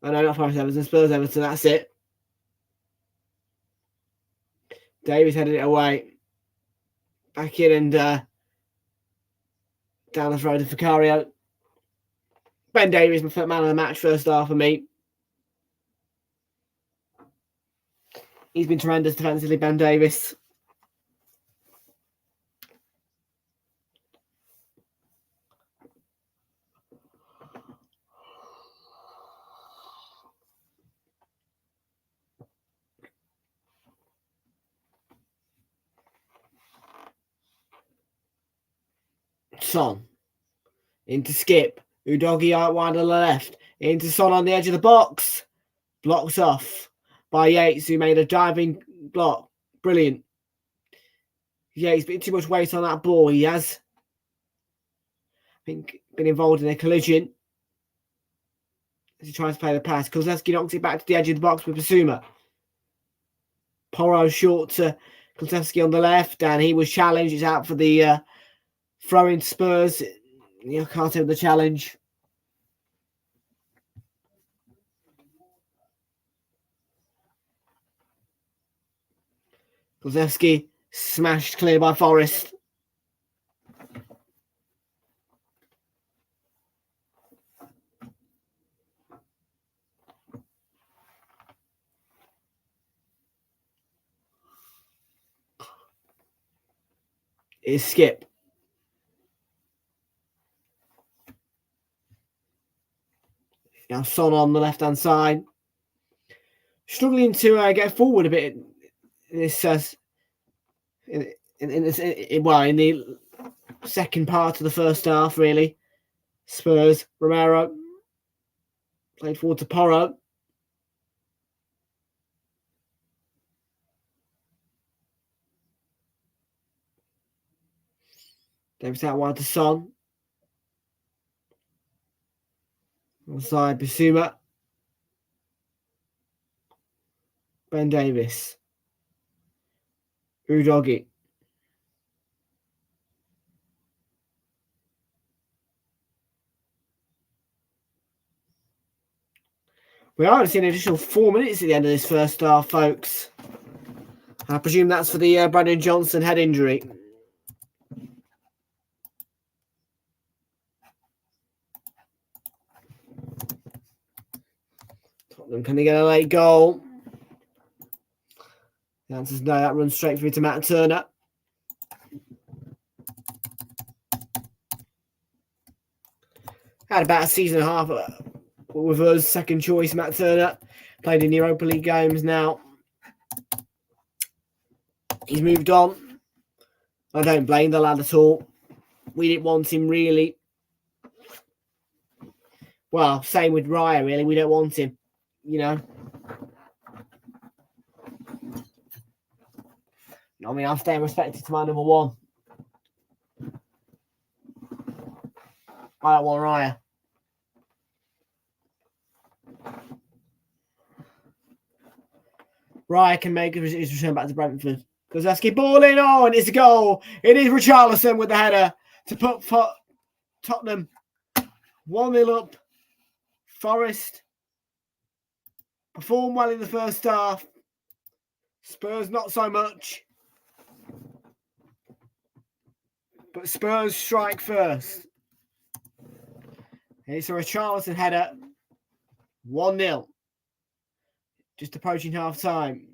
Oh, no, not Forest Everton. Spurs Everton. That's it. Davis headed it away. Back in and down the throw to Vicario. Ben Davis, my man of the match, first half for me. He's been tremendous defensively, Ben Davis. Son. Into Skip. Udogie out wide on the left. Into Son on the edge of the box. Blocks off by Yates, who made a diving block. Brilliant. Yates put too much weight on that ball. He has, I think, been involved in a collision as he tries to play the pass. Kulusevski knocks it back to the edge of the box with Basuma. Porro short to Kulusevski on the left, and he was challenged. He's out for the throw-in Spurs. You can't have the challenge. Kulusevski smashed clear by Forest. Is Skip. Now Son on the left-hand side. Struggling to get forward a bit in this in the second part of the first half, really. Spurs, Romero played forward to Porro. Davis out wide to Son. Onside, Basuma. Ben Davis. Udogie. We are seeing an additional 4 minutes at the end of this first half, folks. I presume that's for the Brandon Johnson head injury. Tottenham, can they get a late goal? The answer is no. That runs straight through to Matt Turner. Had about a season and a half But with us, second choice, Matt Turner, played in Europa League games now. He's moved on. I don't blame the lad at all. We didn't want him really. Well, same with Raya, really. We don't want him, you know. I mean, I'm staying respected to my number one. I don't want Raya. Raya can make his return back to Brentford. Kulusevski ball in. Oh, and it's a goal. It is Richarlison with the header to put Tottenham 1-0 up. Forest performed well in the first half. Spurs not so much. But Spurs strike first. And it's a Richarlison header. 1-0. Just approaching half time.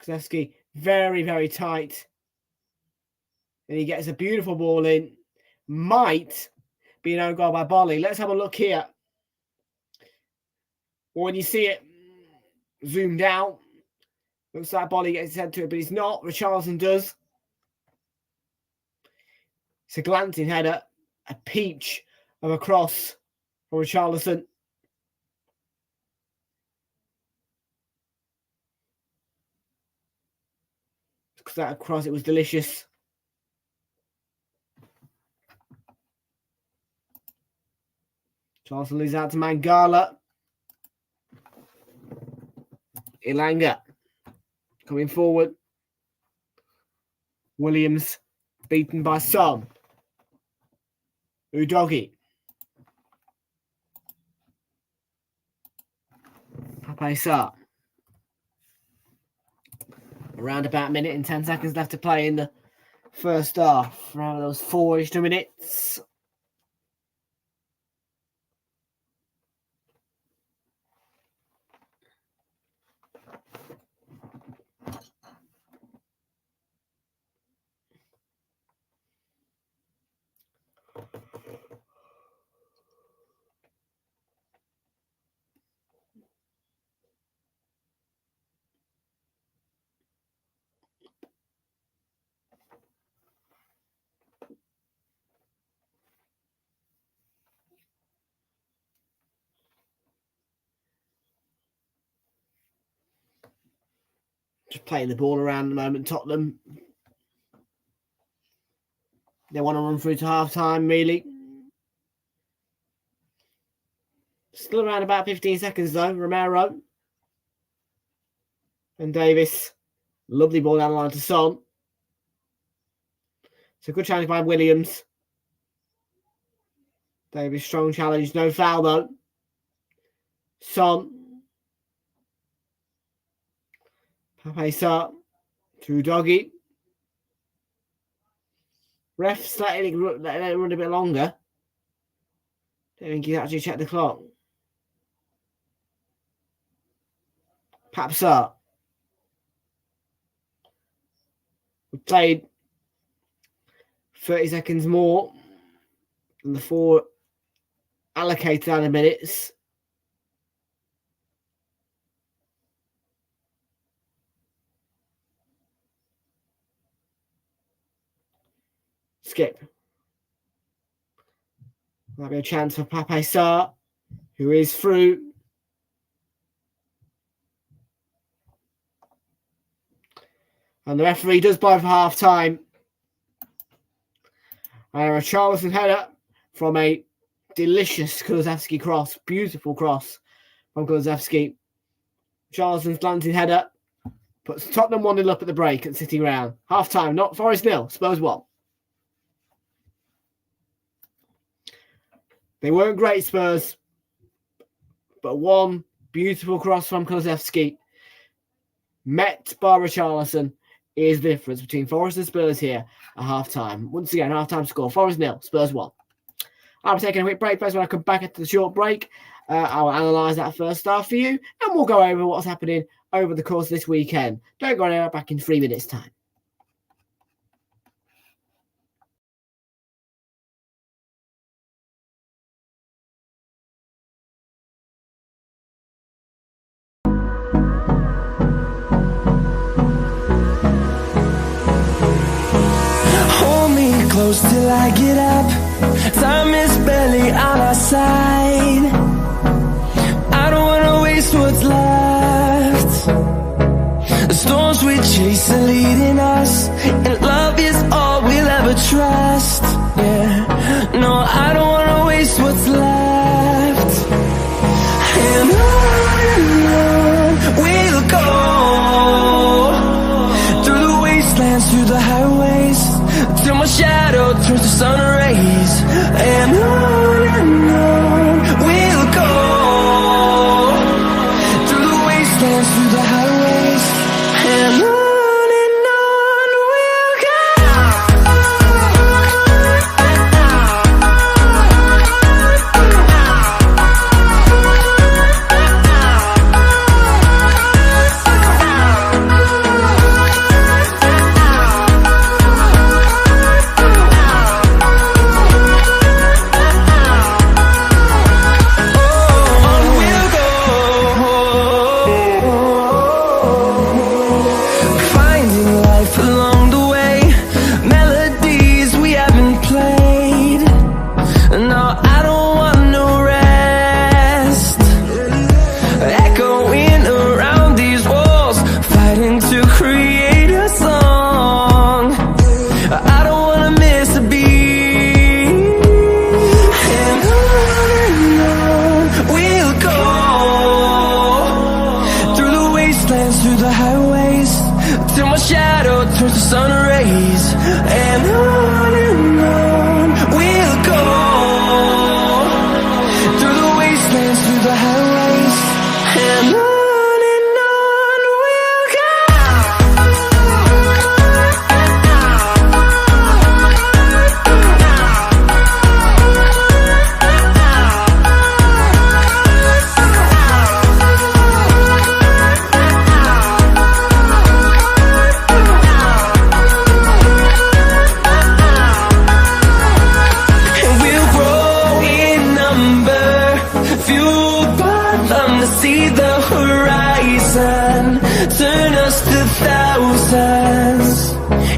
Kulusevski very, very tight. And he gets a beautiful ball in. Might be an own goal by Bolly. Let's have a look here. When you see it zoomed out, looks like Bolly gets his head to it, but he's not. Richarlison does. It's a glancing header. A peach of a cross from Richarlison. Because that across, it was delicious. Charleston loses out to Mangala. Ilanga coming forward. Williams beaten by Son. Udogi. Pape Sarr. Around about a minute and 10 seconds left to play in the first half. Around those 4-ish minutes. Just playing the ball around at the moment, Tottenham. They want to run through to half-time, really. Still around about 15 seconds, though. Romero. And Davis. Lovely ball down the line to Son. It's a good challenge by Williams. Davis, strong challenge. No foul, though. Son. Pape Sarr through Doggy. Ref's letting it run a bit longer. Don't think he's actually checked the clock. Pape Sarr. We played 30 seconds more than the 4 allocated out of minutes. Skip. Might be a chance for Pape Sarr, who is through. And the referee does blow for half time. And a Richarlison header from a delicious Kulusevski cross. Beautiful cross from Kulusevski. Richarlison's glancing header puts Tottenham 1-0 up at the break at City Ground. Half time, not Forest 0, Spurs 1. They weren't great, Spurs, but one beautiful cross from Kulusevski, met by Richarlison, is the difference between Forest and Spurs here at half-time. Once again, half-time score, Forest 0, Spurs 1. I'm taking a quick break first. When I come back after the short break, I'll analyse that first half for you, and we'll go over what's happening over the course of this weekend. Don't go anywhere, back in 3 minutes' time. Close till I get up. Time is barely on our side. I don't wanna waste what's left. The storms we chase are leading us, and love is all we'll ever trust. Yeah, no, I don't wanna waste what's left. And on we'll go, through the wastelands, through the highways, till my shadow turns to sun rays. And on we'll go, through the wastelands, through the highways, and on we'll go. Through the highways, till my shadow turns to sun rays. And on we'll go, through the wastelands, through the highways, and on we'll go. See the horizon, turn us to thousands,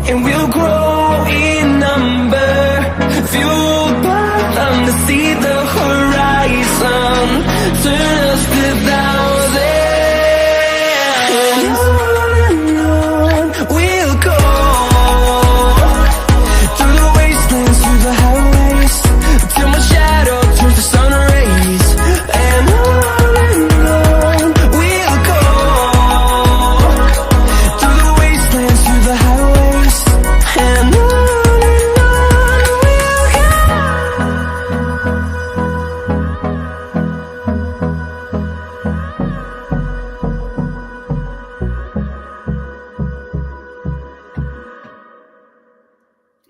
and we'll grow in number, fueled by them to see the horizon, turn us to thousands, and on we'll go, through the wastelands, through the highways, till my shadow turns to sun rays. And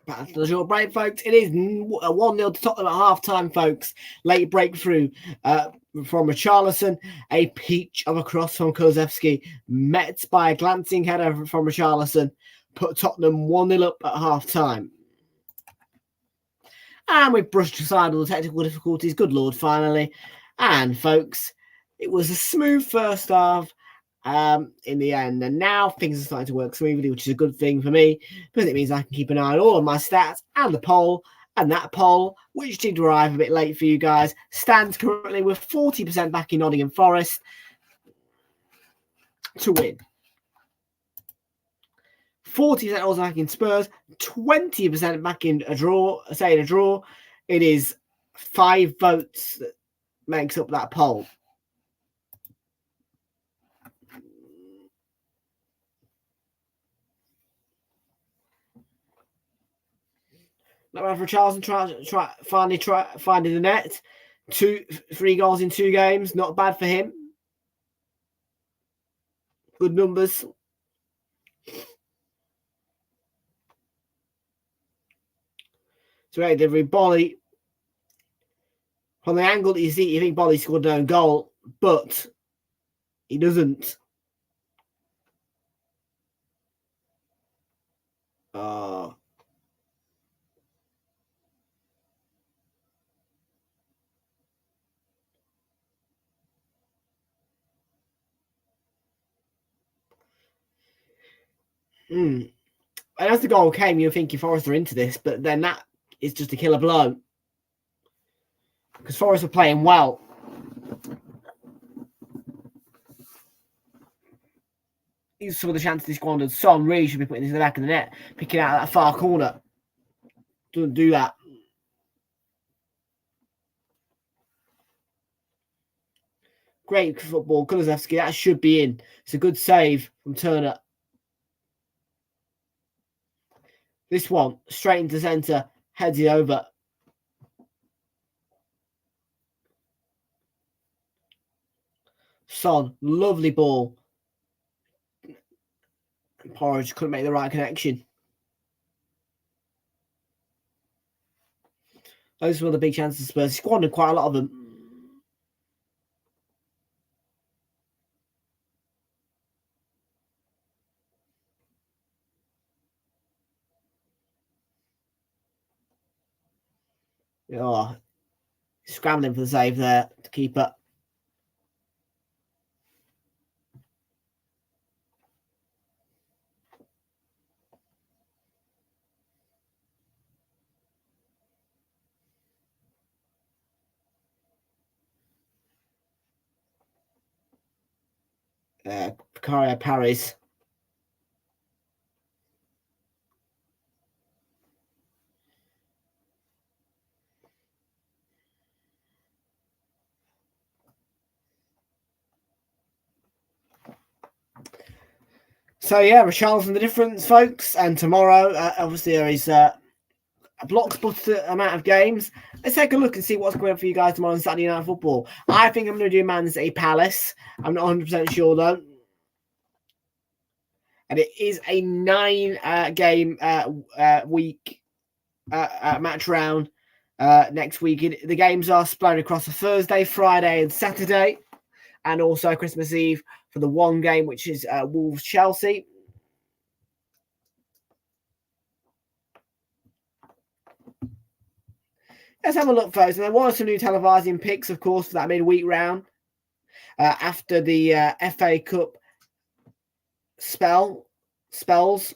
That's the short break, folks. It is 1-0 to Tottenham at half-time, folks. Late breakthrough from Richarlison. A peach of a cross from Kulusevski. Met by a glancing header from Richarlison. Put Tottenham 1-0 up at half-time. And we've brushed aside all the technical difficulties. Good Lord, finally. And, folks, it was a smooth first half. In the end, and now things are starting to work smoothly, which is a good thing for me because it means I can keep an eye on all of my stats and the poll. And that poll, which did arrive a bit late for you guys, stands currently with 40% back in Nottingham Forest to win. 40% also back in Spurs, 20% back in a draw. Say in a draw, it is 5 votes that makes up that poll. Not bad for Richarlison finding the net. 3 goals in 2 games. Not bad for him. Good numbers. So delivery, Bolly From the angle that you see, you think Bolly scored an own goal, but he doesn't. And as the goal came, you were thinking Forest are into this, but then that is just a killer blow. Because Forest were playing well. These are some of the chances he squandered. Son really should be putting this in the back of the net, picking out that far corner. Doesn't do that. Great football. Kulusevski, that should be in. It's a good save from Turner. This one, straight into centre, heads it over. Son, lovely ball. Porridge couldn't make the right connection. Those were the big chances Spurs. He squandered quite a lot of them. Oh, scrambling for the save there to keep it. Picaria Paris. So yeah, Realltom the difference, folks. And tomorrow, obviously, there is a blockbuster amount of games. Let's take a look and see what's going on for you guys tomorrow on Saturday Night Football. I think I'm going to do Man City Palace. I'm not 100% sure though. And it is a 9-game week match round next week. The games are split across a Thursday, Friday, and Saturday, and also Christmas Eve for the one game, which is Wolves-Chelsea. Let's have a look, folks. And there were some new televising picks, of course, for that midweek round after the FA Cup spells.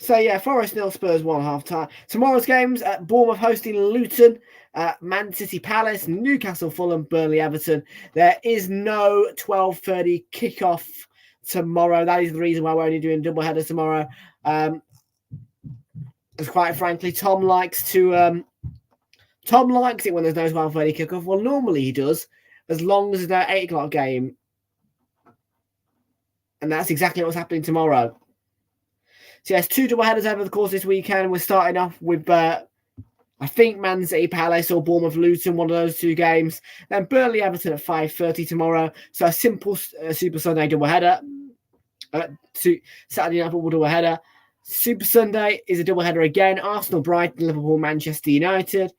So yeah, Forest 0, Spurs 1 half time. Tomorrow's games: Bournemouth hosting Luton, Man City Palace, Newcastle Fulham, Burnley Everton. There is no 12:30 kickoff tomorrow. That is the reason why we're only doing double headers tomorrow. Because quite frankly, Tom likes it when there's no 12:30 kickoff. Well, normally he does, as long as there's no 8 o'clock game, and that's exactly what's happening tomorrow. So yes, 2 double headers over the course of this weekend. We're starting off with, I think, Man City Palace or Bournemouth Luton, one of those 2 games. Then Burnley Everton at 5:30 tomorrow. So a simple Super Sunday double header. Saturday Night Football double header. Super Sunday is a double header again. Arsenal, Brighton, Liverpool, Manchester United.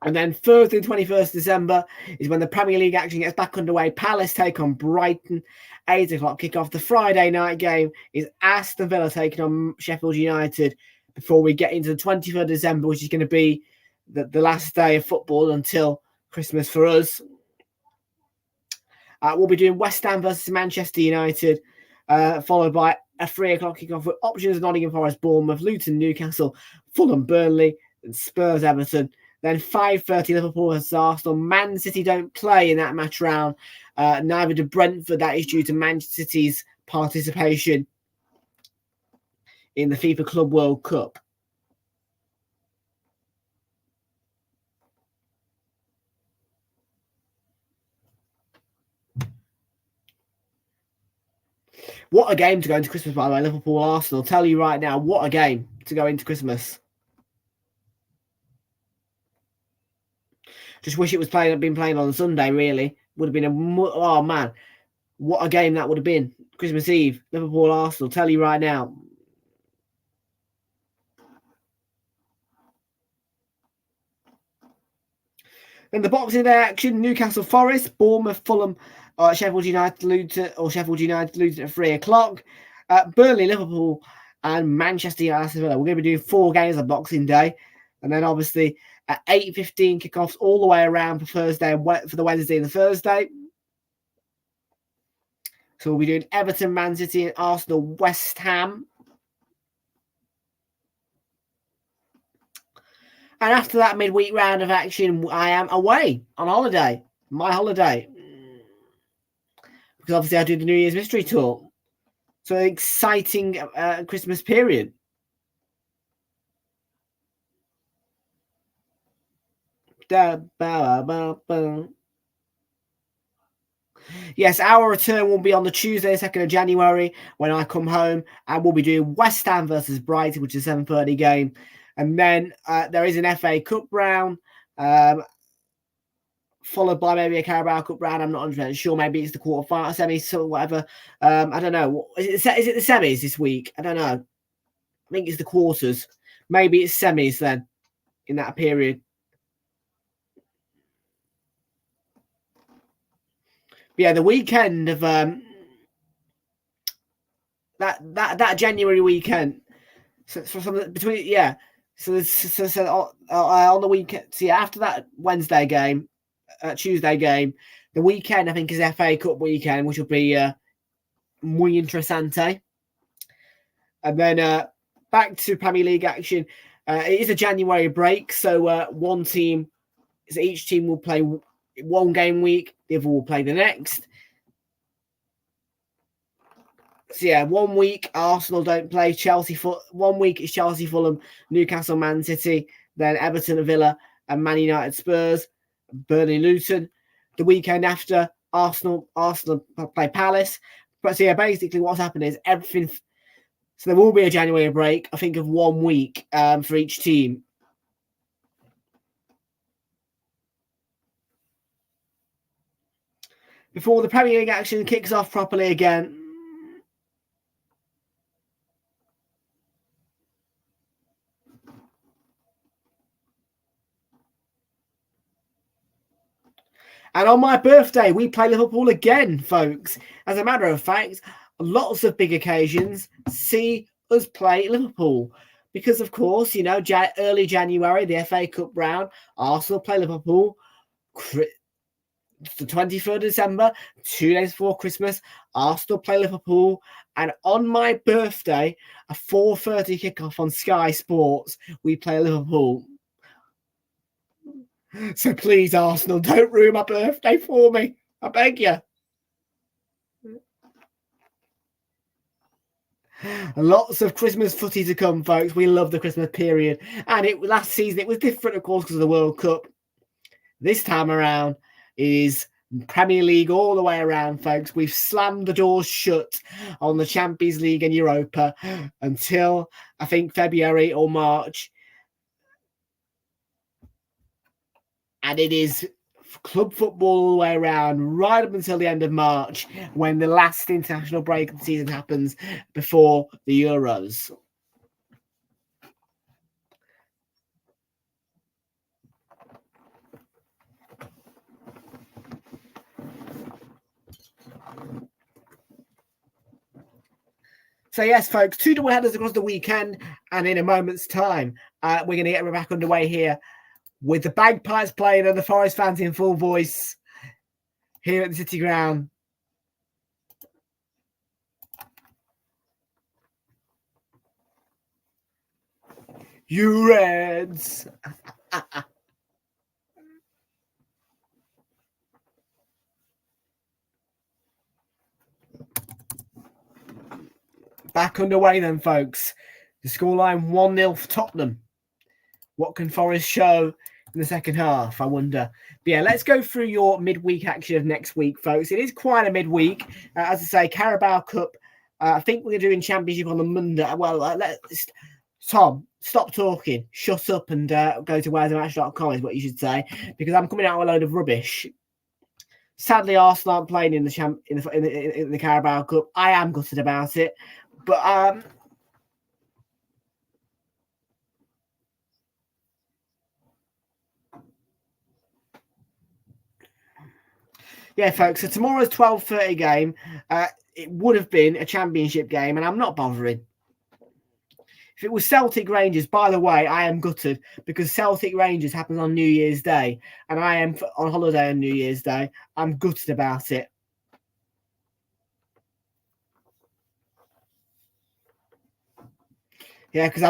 And then Thursday, 21st December, is when the Premier League action gets back underway. Palace take on Brighton, 8 o'clock kickoff. The Friday night game is Aston Villa taking on Sheffield United before we get into the 23rd of December, which is going to be the last day of football until Christmas for us. We'll be doing West Ham versus Manchester United, followed by a 3 o'clock kickoff with options: Nottingham Forest, Bournemouth, Luton, Newcastle, Fulham, Burnley, and Spurs, Everton. Then 5:30 Liverpool versus Arsenal. Man City don't play in that match round. Neither do Brentford. That is due to Manchester City's participation in the FIFA Club World Cup. What a game to go into Christmas, by the way. Liverpool Arsenal. Tell you right now, what a game to go into Christmas. Just wish it was been playing on Sunday, really. Would have been oh, man. What a game that would have been. Christmas Eve, Liverpool, Arsenal. Tell you right now. In the Boxing Day action, Newcastle Forest, Bournemouth, Fulham, Sheffield United, Luton at 3 o'clock. Burnley, Liverpool, and Manchester United. We're going to be doing 4 games on Boxing Day. And then obviously at 8:15 kickoffs all the way around for Thursday and for the Wednesday and the Thursday. So we'll be doing Everton, Man City, and Arsenal, West Ham. And after that midweek round of action, I am away on holiday. My holiday. Because obviously I do the New Year's Mystery Tour. So an exciting Christmas period. Yes, our return will be on the Tuesday, 2nd of January, when I come home, and we'll be doing West Ham versus Brighton, which is a 7:30 game. And then there is an FA Cup round, followed by maybe a Carabao Cup round. I'm not 100% sure. Maybe it's the quarterfinal, semis, or whatever. I don't know. Is it the semis this week? I don't know. I think it's the quarters. Maybe it's semis then in that period. But yeah, the weekend of that January weekend. So from between So on the weekend, see after that Wednesday game, Tuesday game, the weekend I think is FA Cup weekend, which will be muy interesante. And then back to Premier League action. It is a January break, so each team will play 1 game week, the other will play the next. So yeah, 1 week Arsenal don't play. 1 week is Chelsea, Fulham, Newcastle, Man City, then Everton, Villa, and Man United, Spurs, Burnley, Luton. The weekend after, Arsenal play Palace. But so yeah, basically what's happened is everything. So there will be a January break, I think, of 1 week for each team. Before the Premier League action kicks off properly again. And on my birthday, we play Liverpool again, folks. As a matter of fact, lots of big occasions see us play Liverpool. Because, of course, you know, early January, the FA Cup round, Arsenal play Liverpool. The 23rd of December, 2 days before Christmas, Arsenal play Liverpool. And on my birthday, a 4:30 kickoff on Sky Sports, we play Liverpool. So please, Arsenal, don't ruin my birthday for me. I beg you. Lots of Christmas footy to come, folks. We love the Christmas period. And last season, it was different, of course, because of the World Cup. This time around is Premier League all the way around, folks. We've slammed the doors shut on the Champions League and Europa until, I think, February or March. And it is club football all the way around, right up until the end of March, when the last international break of the season happens before the Euros. So yes, folks, 2 double headers across the weekend, and in a moment's time, we're going to get back underway here with the bagpipes playing and the Forest fans in full voice here at the City Ground. You Reds! Back underway then, folks. The scoreline 1-0 for Tottenham. What can Forest show in the second half, I wonder? But yeah, let's go through your midweek action of next week, folks. It is quite a midweek. As I say, Carabao Cup. I think we're doing Championship on the Monday. Well, Tom, stop talking. Shut up and go to where'sthematch.com is what you should say, because I'm coming out with a load of rubbish. Sadly, Arsenal aren't playing in the Carabao Cup. I am gutted about it, but yeah, folks. So tomorrow's 12:30 game. It would have been a championship game, and I'm not bothering. If it was Celtic Rangers, by the way, I am gutted because Celtic Rangers happens on New Year's Day, and I am on holiday on New Year's Day. I'm gutted about it. Yeah, because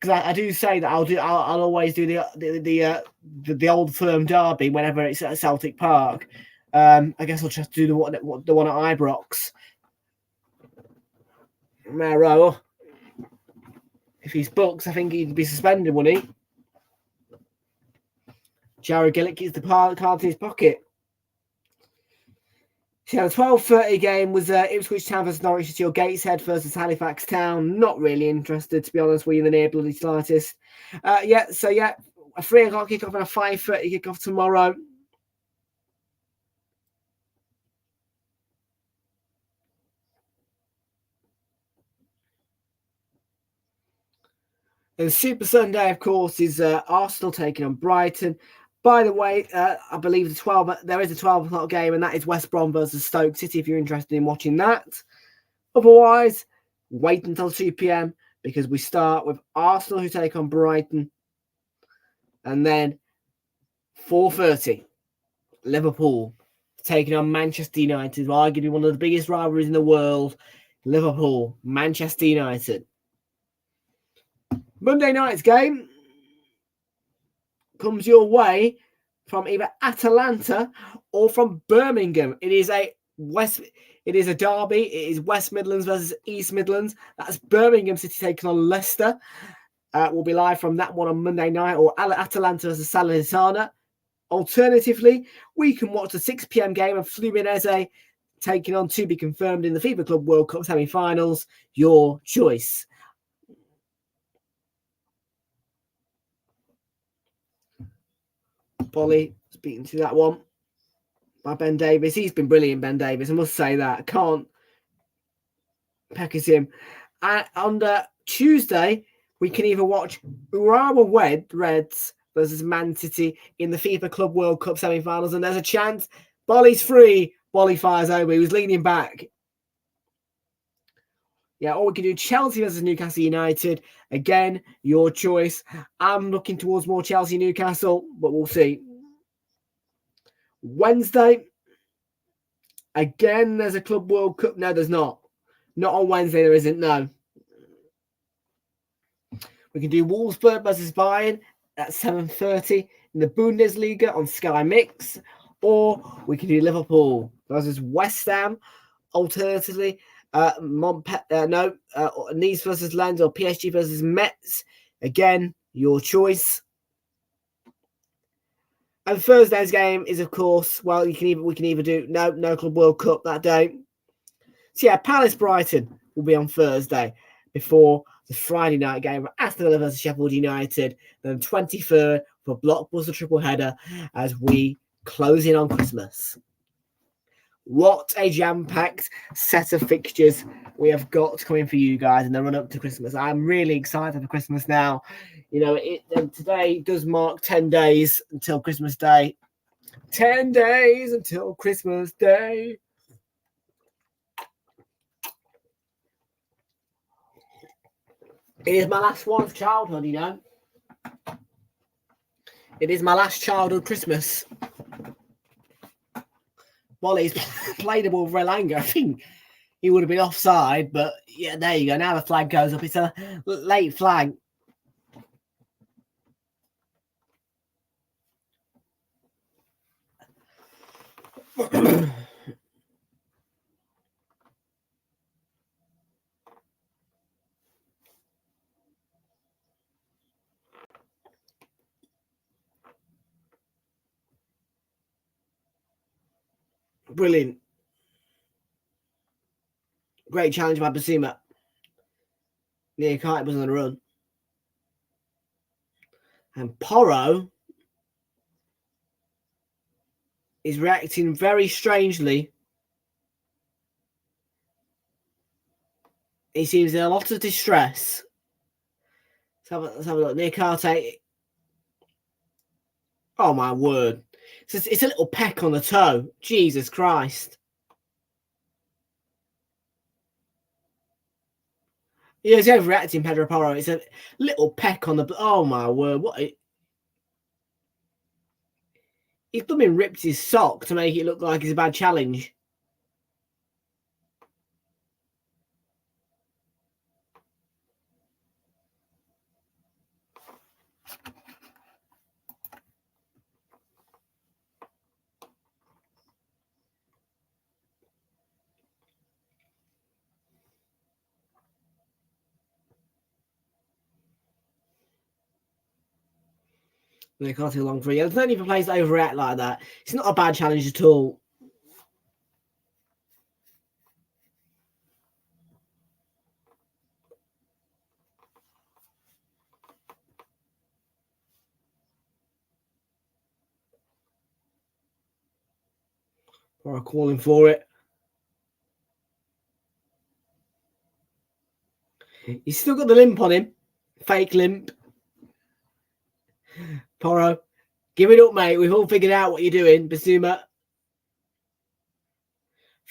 I do say that I'll always do the Old Firm derby whenever it's at Celtic Park. I guess I'll just do the one at Ibrox. Mero, if he's booked, I think he'd be suspended, wouldn't he? Jared Gillick gets the card in his pocket. So the 12:30 game was Ipswich Town versus Norwich City or Gateshead versus Halifax Town. Not really interested, to be honest with you, in the near bloody slightest. A 3 o'clock kickoff and a 5:30 kickoff tomorrow. And Super Sunday, of course, is Arsenal taking on Brighton. By the way, I believe there is a 12 o'clock game, and that is West Brom versus Stoke City if you're interested in watching that. Otherwise, wait until 2 p.m. because we start with Arsenal who take on Brighton. And then 4:30, Liverpool taking on Manchester United, arguably one of the biggest rivalries in the world. Liverpool, Manchester United. Monday night's game comes your way from either Atalanta or from Birmingham. It is a derby. It is West Midlands versus East Midlands. That's Birmingham City taking on Leicester. We'll be live from that one on Monday night, or Atalanta versus Salernitana. Alternatively, we can watch the 6 p.m. game of Fluminense taking on to be confirmed in the FIFA Club World Cup semi-finals. Your choice. Bolly speaking to that one by Ben Davis. He's been brilliant, Ben Davis. I must say that. I can't peck at him. And on Tuesday, we can either watch Urawa Reds versus Man City in the FIFA Club World Cup semi-finals, and there's a chance Bolly's free. Bolly fires over. He was leaning back. Yeah, or we can do Chelsea versus Newcastle United. Again, your choice. I'm looking towards more Chelsea-Newcastle, but we'll see. Wednesday, again, there's a Club World Cup. No, there's not. Not on Wednesday, there isn't, no. We can do Wolfsburg versus Bayern at 7:30 in the Bundesliga on Sky Mix. Or we can do Liverpool versus West Ham. Alternatively, Nice versus Lens or PSG versus Metz. Again, your choice. And Thursday's game is, of course, well, we can either do no Club World Cup that day. So yeah, Palace Brighton will be on Thursday before the Friday night game of Aston Villa versus Sheffield United. Then 23rd for blockbuster triple header as we close in on Christmas. What a jam-packed set of fixtures we have got coming for you guys in the run-up to Christmas. I'm really excited for Christmas now. You know, today does mark 10 days until Christmas Day. 10 days until Christmas Day. It is my last one of childhood, you know. It is my last childhood Christmas. Wally's played the ball for Elanga. I think he would have been offside, but yeah, there you go. Now the flag goes up. It's a late flag. Brilliant. Great challenge by Basuma. Kite was on the run. And Porro is reacting very strangely. He seems in a lot of distress. Let's have a look. Niakate. Oh, my word. It's a little peck on the toe. Jesus Christ. Yeah, he's overreacting, Pedro Porro. It's a little peck on the... Oh, my word. He's blooming ripped his sock to make it look like it's a bad challenge. They can't too long for you. There's no need for players to overreact like that. It's not a bad challenge at all. Or calling for it. He's still got the limp on him. Fake limp. Porro, give it up, mate. We've all figured out what you're doing. Basuma.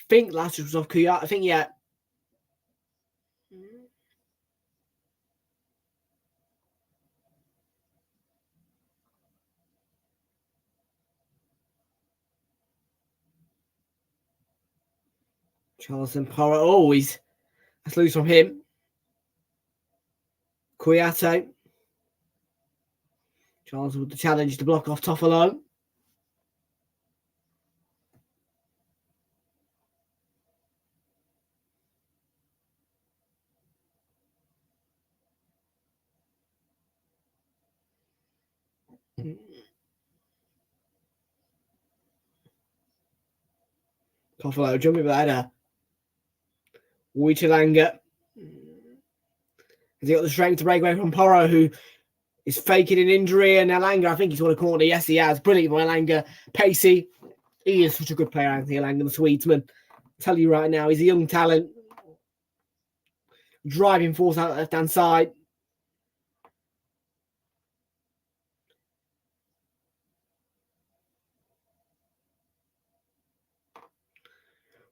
Think last was off Kuyat. I think, yeah. Charleston Porro. Always. That's loose from him. Kuyate. Charles with the challenge to block off Toffolo. Toffolo jumping with that. WATCHALONG. Has he got the strength to break away from Porro, who is faking an injury? And Elanga, I think he's won a corner. Yes, he has. Brilliant by Elanga. Pacey. He is such a good player, Anthony Elanga, the Swedesman. I tell you right now, he's a young talent. Driving force out the left-hand side.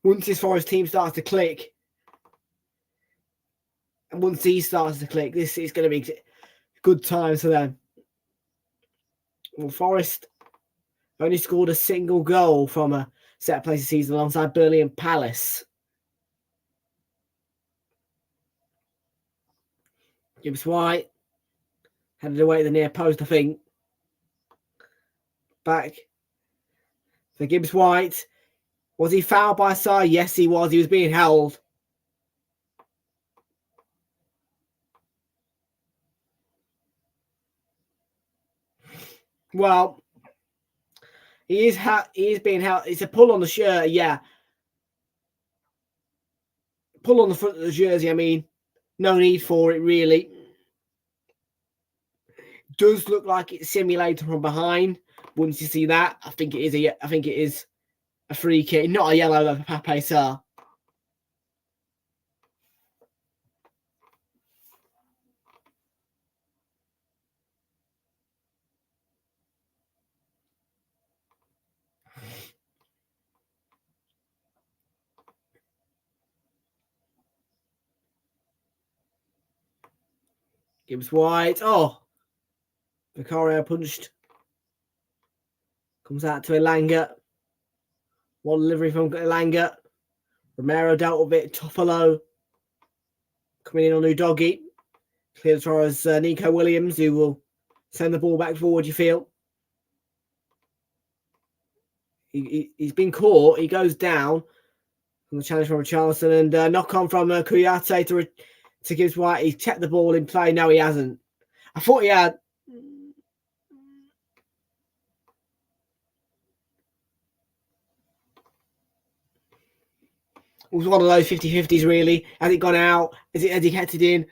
Once this Forest team starts to click, and once he starts to click, this is going to be good times for them. Well, Forest only scored a single goal from a set play this season alongside Burnley and Palace. Gibbs White headed away at the near post, I think. Back for Gibbs White. Was he fouled by Sarr? Yes, he was. He was being held. Well, he is being held. It's a pull on the shirt, yeah. Pull on the front of the jersey, I mean. No need for it, really. Does look like it's simulated from behind. Once you see that, I think it is a free kick, not a yellow though for Pape Sarr. Gibbs White. Oh, Vicario punched. Comes out to Elanga. One delivery from Elanga. Romero dealt with it. Toffolo coming in on Udogi. Clears as Nico Williams, who will send the ball back forward, you feel. He's been caught. He goes down from the challenge from Richarlison and knock on from Kuyate to Gibbs White. He's checked the ball in play. No, he hasn't. I thought he had. It was one of those 50-50s, really. Has it gone out? Has he kept it in?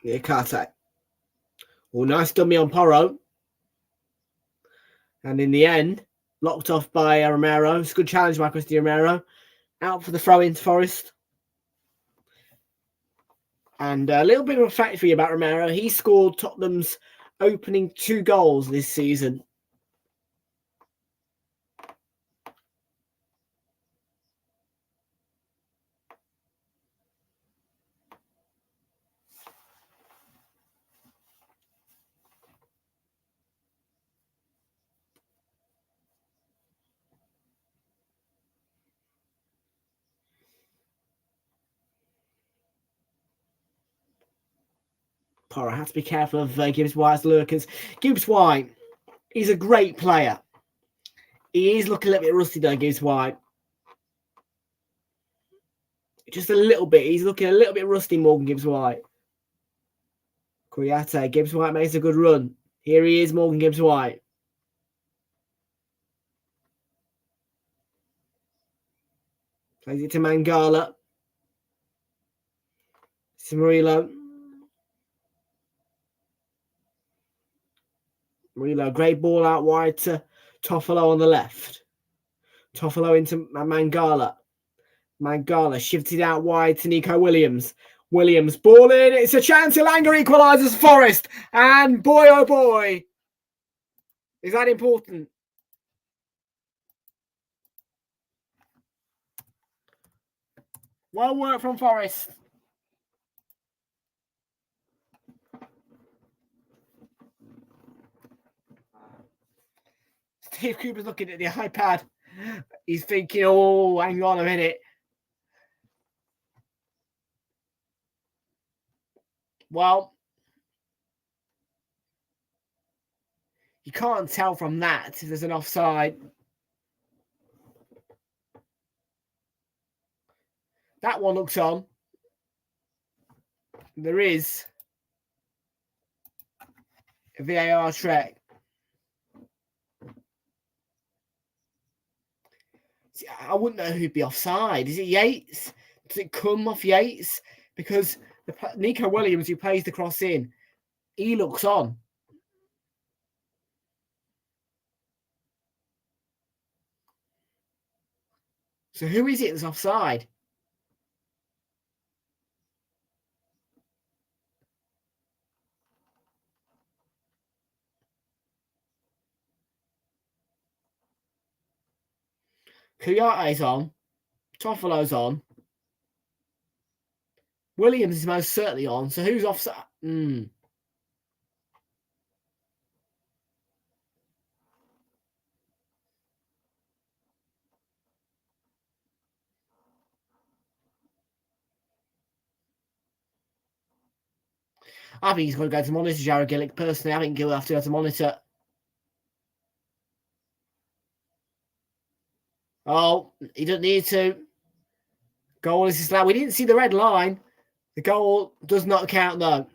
Yeah, Karte. Oh, nice dummy on Porro. And in the end, locked off by Romero. It's a good challenge by Cristiano Romero. Out for the throw into Forest. And a little bit of a fact for you about Romero. He scored Tottenham's opening 2 goals this season. Porro has to be careful of Gibbs White's lurkers. Gibbs White, he's a great player. He is looking a little bit rusty though, Gibbs White. Just a little bit. He's looking a little bit rusty, Morgan Gibbs White. Kouyaté, Gibbs White makes a good run. Here he is, Morgan Gibbs White. Plays it to Mangala. Murillo. Murillo, great ball out wide to Toffolo on the left. Toffolo into Mangala. Mangala shifted out wide to Nico Williams. Williams, ball in. It's a chance. Elanga equalises Forest. And boy, oh boy, is that important. Well worked from Forest. Steve Cooper's looking at the iPad. He's thinking, oh, hang on a minute. Well, you can't tell from that if there's an offside. That one looks on. There is a VAR check. See, I wouldn't know who'd be offside. Is it Yates? Does it come off Yates? Because Nico Williams, who plays the cross in, he looks on. So who is it that's offside? Kouyaté's on. Toffolo's on. Williams is most certainly on. So who's offside? I think he's going to go to monitor Jared Gillick. Personally, I think he'll have to go to monitor. Oh, he doesn't need to. Goal is allowed. We didn't see the red line. The goal does not count, though.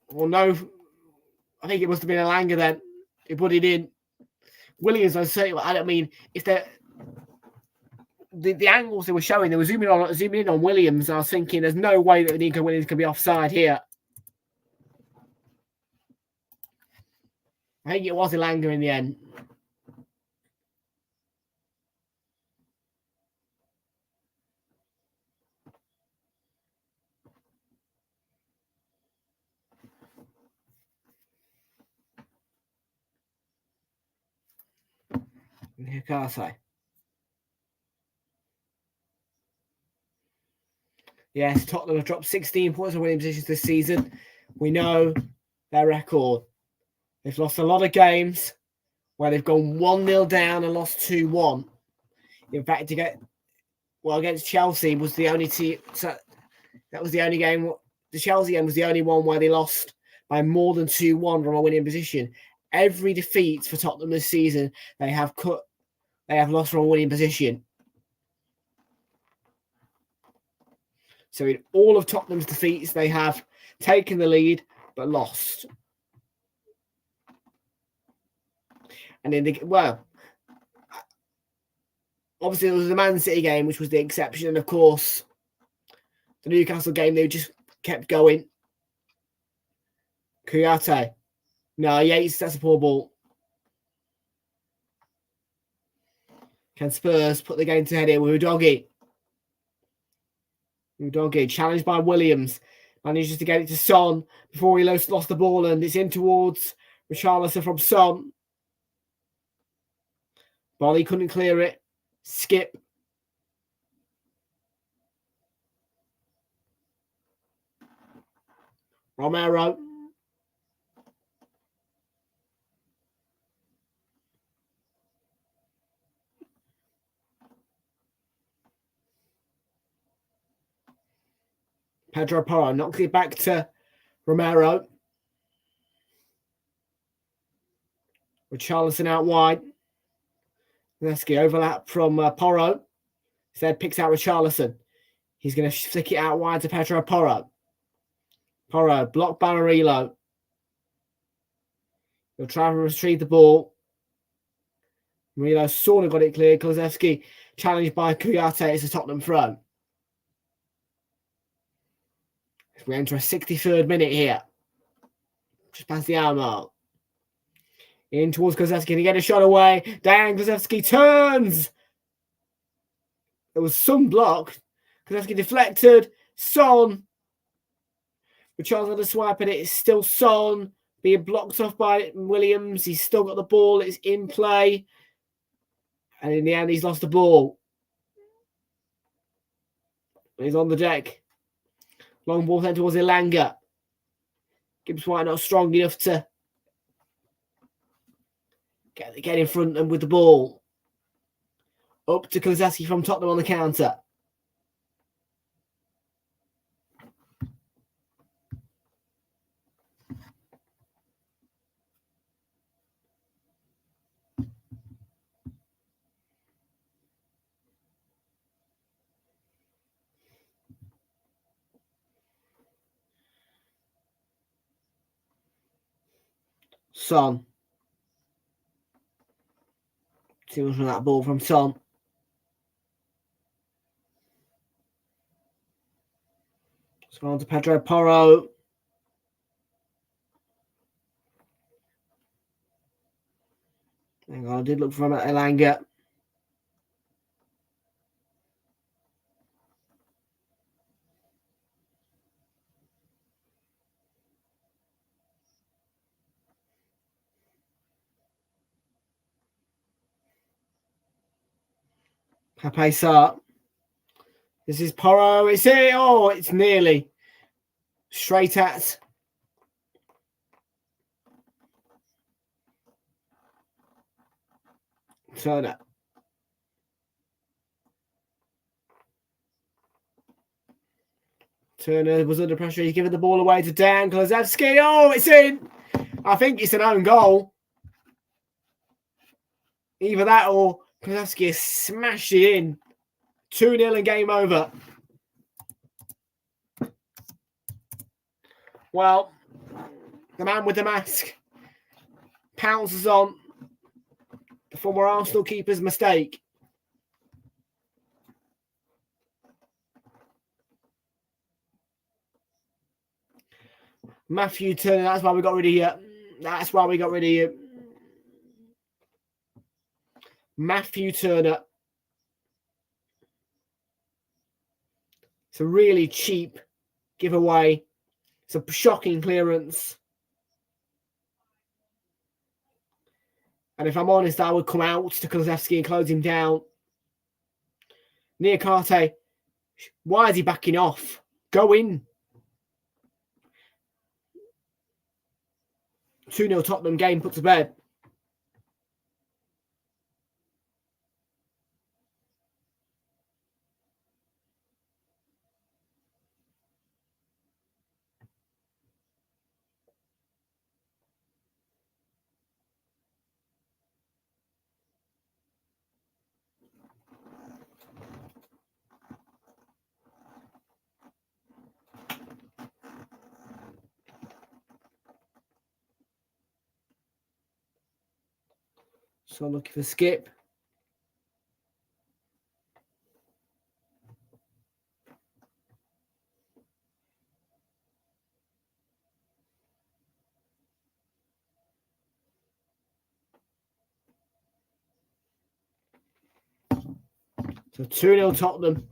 Well, no. I think it must have been Elanga then. He put it in. Williams, I don't mean, if they're... The angles they were showing, they were zooming in on Williams. I was thinking, there's no way that Nico Williams can be offside here. I think it was Elanga in the end. Kouyaté. Yes, Tottenham have dropped 16 points from winning positions this season. We know their record. They've lost a lot of games where they've gone 1-0 down and lost 2-1. In fact, against Chelsea was the only team. So that was the only game. The Chelsea game was the only one where they lost by more than 2-1 from a winning position. Every defeat for Tottenham this season, they have lost from a winning position. So in all of Tottenham's defeats, they have taken the lead but lost. And obviously there was the Man City game, which was the exception, and of course the Newcastle game, they just kept going. Kouyaté. No, Yates, that's a poor ball. Can Spurs put the game to head here with Udogie? Udogie, challenged by Williams. Manages to get it to Son before he lost the ball, and it's in towards Richarlison from Son. Bolly couldn't clear it. Skip. Romero. Pedro Porro knocks it back to Romero. Richarlison out wide. Leski overlap from Porro. Instead picks out Richarlison. He's going to flick it out wide to Pedro Porro. Porro blocked by Murillo. He'll try and retrieve the ball. Murillo sort of got it clear. Kulusevski challenged by Kouyaté. It's a Tottenham throw. We enter a 63rd minute here. Just past the hour mark. In towards Kulusevski. Can he get a shot away? Dan Kulusevski turns. There was some block. Kulusevski deflected. Son. Richarlison had a swipe at it. It's still Son. Being blocked off by Williams. He's still got the ball. It's in play. And in the end, he's lost the ball. He's on the deck. Long ball sent towards Elanga. Gibbs White not strong enough to get in front and with the ball. Up to Kulusevski from Tottenham on the counter. Son. Too much on that ball from Son. So on to Pedro Porro. Hang on, I did look for him at Elanga. Pepe Sarr. This is Porro. It's it. Oh, it's nearly straight at Turner. Turner was under pressure. He's giving the ball away to Dan Kulusevski. Oh, it's in. I think it's an own goal. Either that or Kulusevski has smashed it in. 2-0 and game over. Well, the man with the mask pounces on the former Arsenal keeper's mistake. Matthew Turner, that's why we got rid of you. That's why we got rid of you. Matthew Turner. It's a really cheap giveaway. It's a shocking clearance. And if I'm honest, I would come out to Kulusevski and close him down. Niakate, why is he backing off? Go in. 2-0 Tottenham game put to bed. So looking for Skip. So 2-0 Tottenham.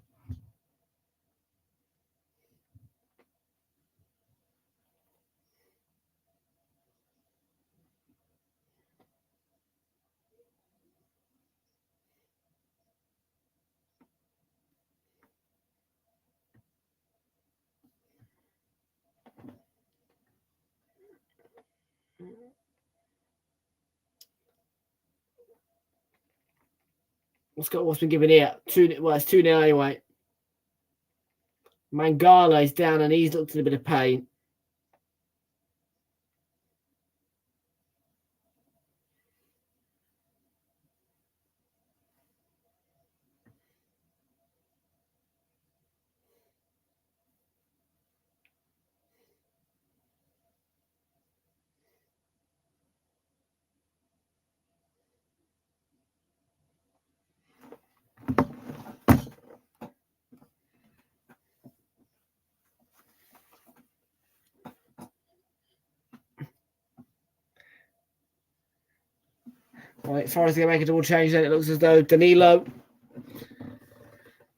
What's been given here? It's 2-0 anyway. Mangala is down and he's looked in a bit of pain. Right, Forest are going to make a double change then. It looks as though Danilo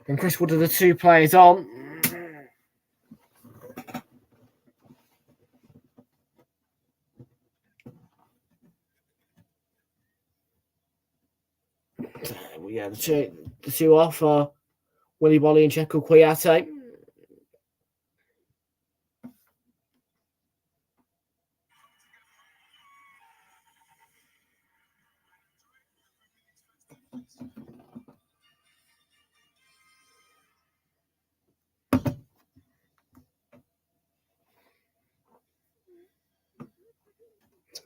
and Chris Wood are the two players on. Yeah, the two off are Willy Bolly and Checo Kouyaté.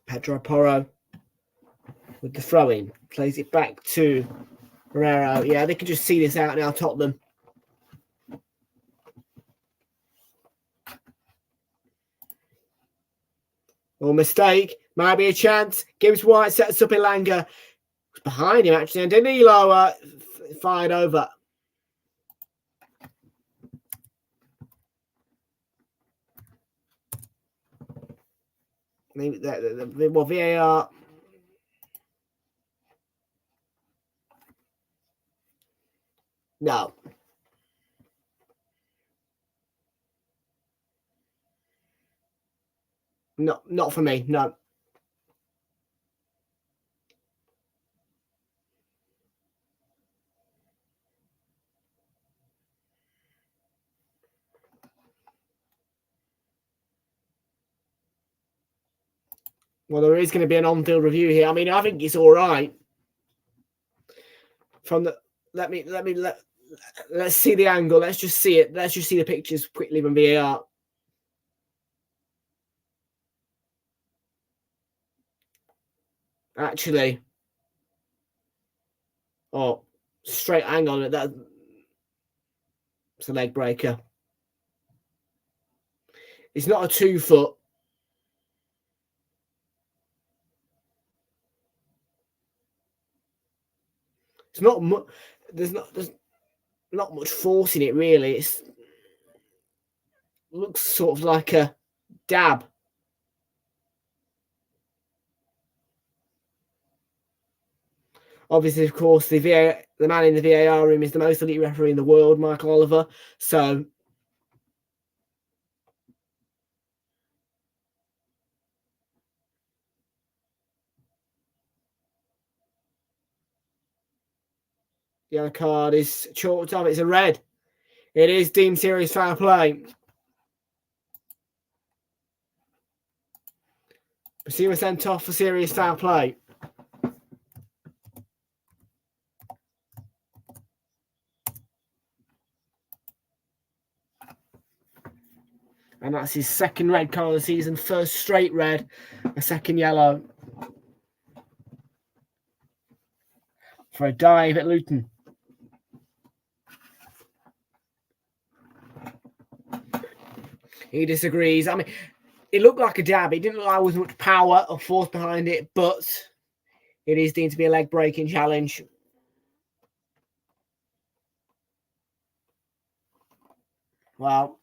Pedro Porro with the throw-in. Plays it back to Herrera. Yeah, they can just see this out now, Tottenham. Or mistake. Might be a chance. Gibbs White sets up Elanga. It's behind him, actually. And Danilo fired over. Well, VAR. No. Not for me, no. Well, there is going to be an on-field review here. I mean, I think it's all right. From the let's see the angle. Let's just see it. Let's just see the pictures quickly from VAR. Actually, straight angle. That's a leg breaker. It's not a 2 foot. It's not much. There's not much force in it, really. It looks sort of like a dab. Obviously, of course, the man in the VAR room is the most elite referee in the world, Michael Oliver. So the other card is chalked up. It's a red. It is deemed serious foul play. Basima sent off for serious foul play. And that's his second red card of the season. First straight red, a second yellow. For a dive at Luton. He disagrees. I mean, it looked like a dab. It didn't look like there was much power or force behind it, but it is deemed to be a leg breaking challenge. Well,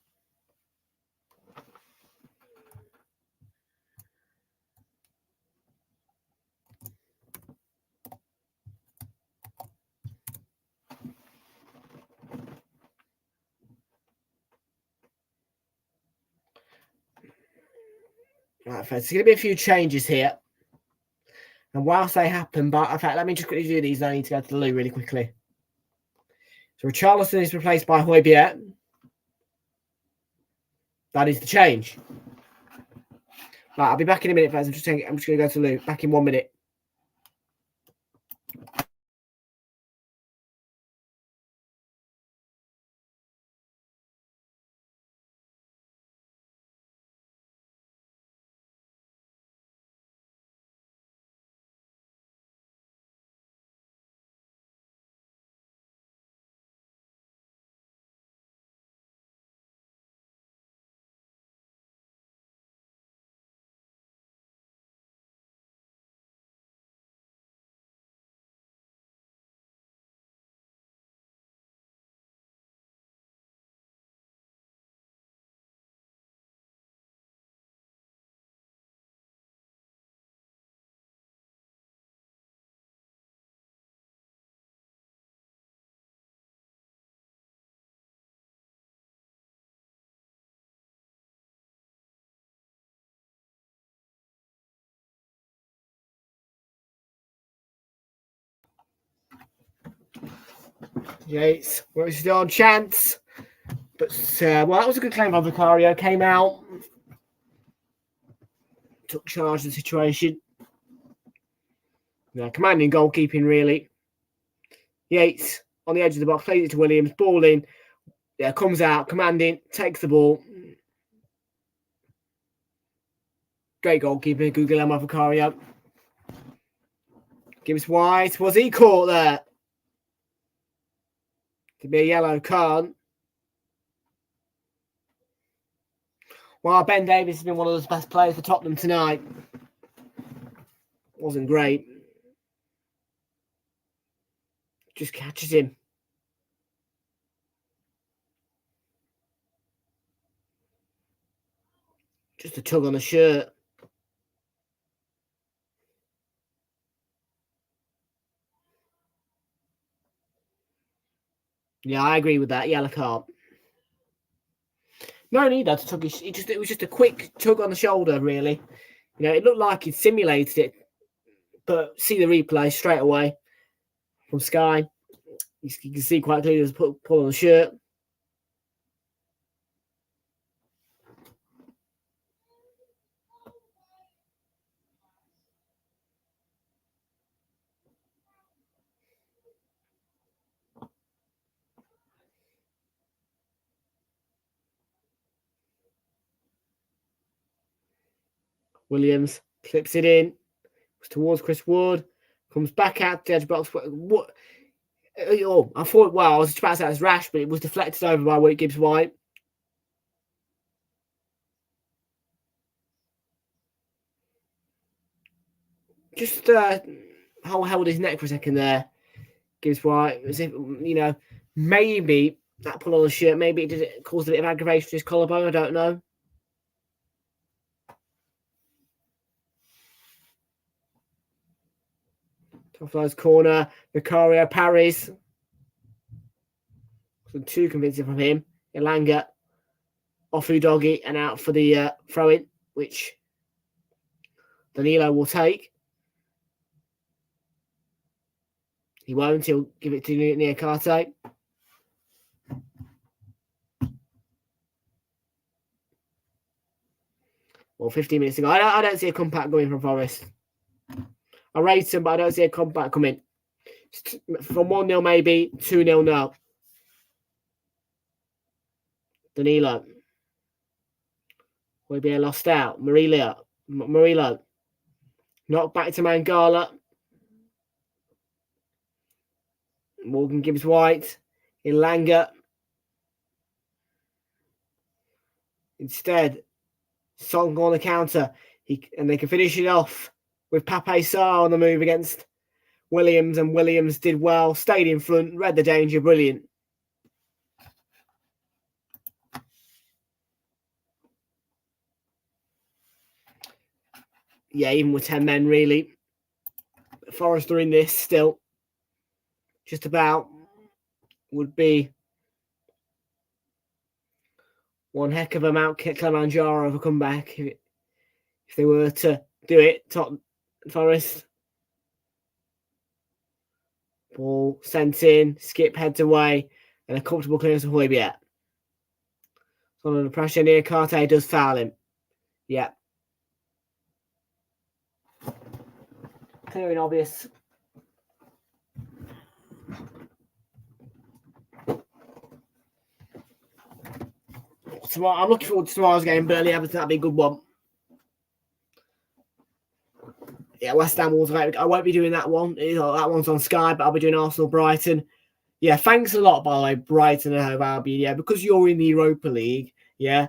Right, folks, there's going to be a few changes here. And whilst they happen, but in fact, let me just quickly do these. I need to go to the loo really quickly. So Richarlison is replaced by Højbjerg. That is the change. Right, I'll be back in a minute, folks. I'm just going to go to the loo. Back in 1 minute. Yates, well, it's still on chance. But, well, that was a good claim by Vicario. Came out. Took charge of the situation. Yeah, commanding goalkeeping, really. Yates on the edge of the box, plays it to Williams, ball in. Yeah, comes out, commanding, takes the ball. Great goalkeeping, Guillermo Vicario. Gibbs White. Was he caught there? Could be a yellow card. Well, Ben Davies has been one of the best players for Tottenham tonight. Wasn't great. Just catches him. Just a tug on the shirt. Yeah, I agree with that. Yellow card. No need that to tug his. It was just a quick tug on the shoulder, really. You know, it looked like he'd simulated it, but see the replay straight away from Sky. You can see quite clearly there's a pull on the shirt. Williams clips it in. Towards Chris Wood. Comes back out to the edge box. What? Oh, I thought, well, I was just about to say it was rash, but it was deflected over by Gibbs White. Just held his neck for a second there. Gibbs White. As if, you know, maybe that pull on the shirt, maybe it did cause a bit of aggravation to his collarbone. I don't know. Top of corner. Vicario parries. So too convincing from him. Elanga off Udogi and out for the throw-in, which Danilo will take. He won't. He'll give it to Niakate. Well, 15 minutes ago. I don't see a comeback going from Forest. I rate him, but I don't see a comeback coming. From 1-0 maybe, 2-0 no. Danilo. Højbjerg lost out. Murillo. Knocked back to Mangala. Morgan Gibbs White. Elanga. Instead, Song on the counter. And they can finish it off with Pape Sarr on the move against Williams. And Williams did well. Stayed in front. Read the danger. Brilliant. Yeah, even with 10 men, really. Forest are in this still. Just about would be one heck of a Mount Kilimanjaro of a comeback if they were to do it. Tottenham Forest. Ball sent in, Skip heads away, and a comfortable clearance of Højbjerg. So under pressure near Karte does foul him. Yeah. Clear and obvious. Tomorrow, I'm looking forward to tomorrow's game. Burnley Everton, that'll be a good one. Yeah, West Ham Wolves. I won't be doing that one. That one's on Sky, but I'll be doing Arsenal Brighton. Yeah, thanks a lot, by the way, Brighton and Hove Albion. Yeah, because you're in the Europa League, yeah,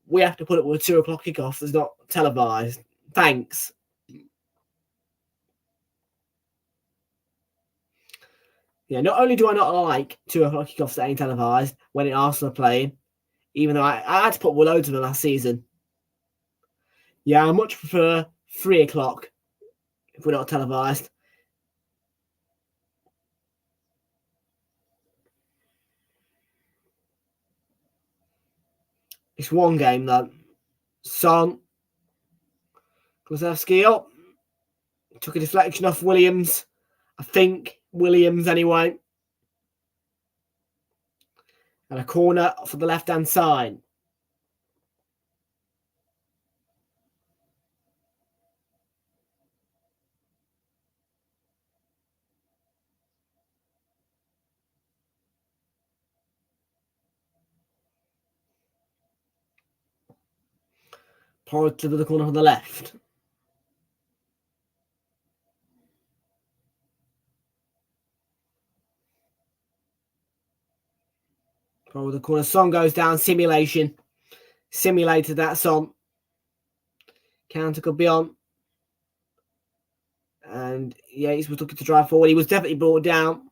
we have to put it with a 2 o'clock kickoff that's not televised. Thanks. Yeah, not only do I not like 2 o'clock kickoffs that ain't televised when Arsenal are playing, even though I had to put loads of them last season. Yeah, I much prefer 3 o'clock if we're not televised. It's one game though. Son. Kulusevski up. Took a deflection off Williams. I think Williams anyway. And a corner for the left-hand side. Forward to the corner on the left. Forward the corner. Son goes down. Simulation. Simulated that Son. Counter could be on. And yeah, he was looking to drive forward. He was definitely brought down.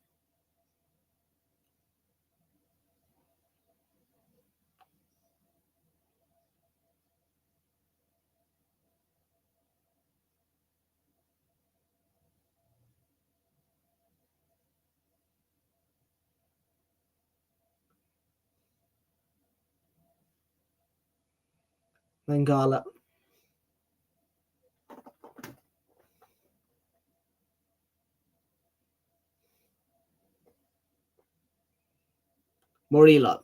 Mangala. Morila.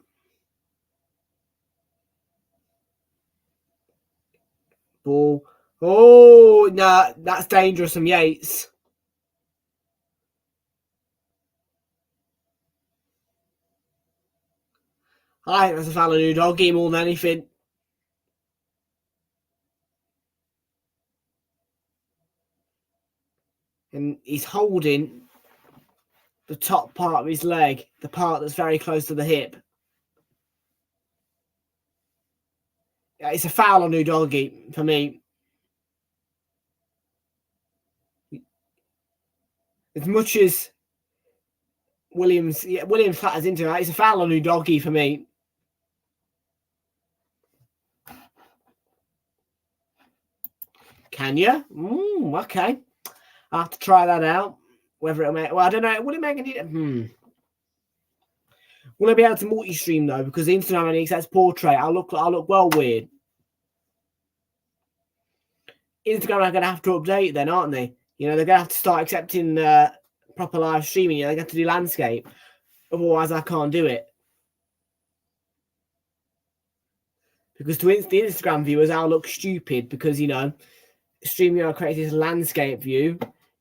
Ball. Oh, nah, that's dangerous from Yates. I think that's a foul on Udogie more than anything. And he's holding the top part of his leg, the part that's very close to the hip. Yeah, it's a foul on Udogie for me. As much as Williams flatters into it, it's a foul on Udogie for me. Can you? Okay. I'll have to try that out. Whether it'll make... Well, I don't know. Will it make any... Will I be able to multi-stream, though? Because Instagram only accepts portrait. I'll look well weird. Instagram are going to have to update then, aren't they? You know, they're going to have to start accepting proper live streaming. You know, they have to do landscape. Otherwise, I can't do it. Because to the Instagram viewers, I'll look stupid because, you know, StreamYard created this landscape view.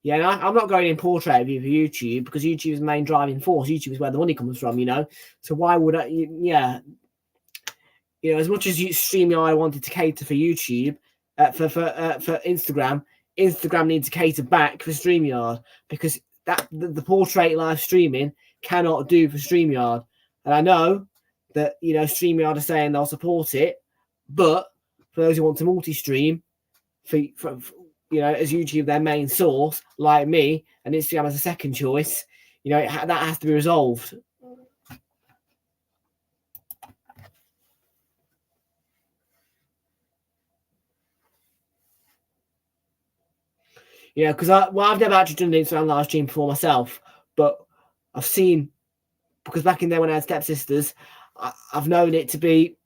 Yeah, and I'm not going in portrait view for YouTube because YouTube is the main driving force. YouTube is where the money comes from, you know. So why would I? Yeah, you know, as much as StreamYard wanted to cater for YouTube, for Instagram, Instagram needs to cater back for StreamYard because that the portrait live streaming cannot do for StreamYard. And I know that, you know, StreamYard are saying they'll support it, but for those who want to multi-stream, for you know, as YouTube their main source, like me, and Instagram as a second choice, you know, that has to be resolved. Yeah, because I've never actually done an Instagram live stream before myself, but I've seen, because back in there when I had stepsisters, I've known it to be,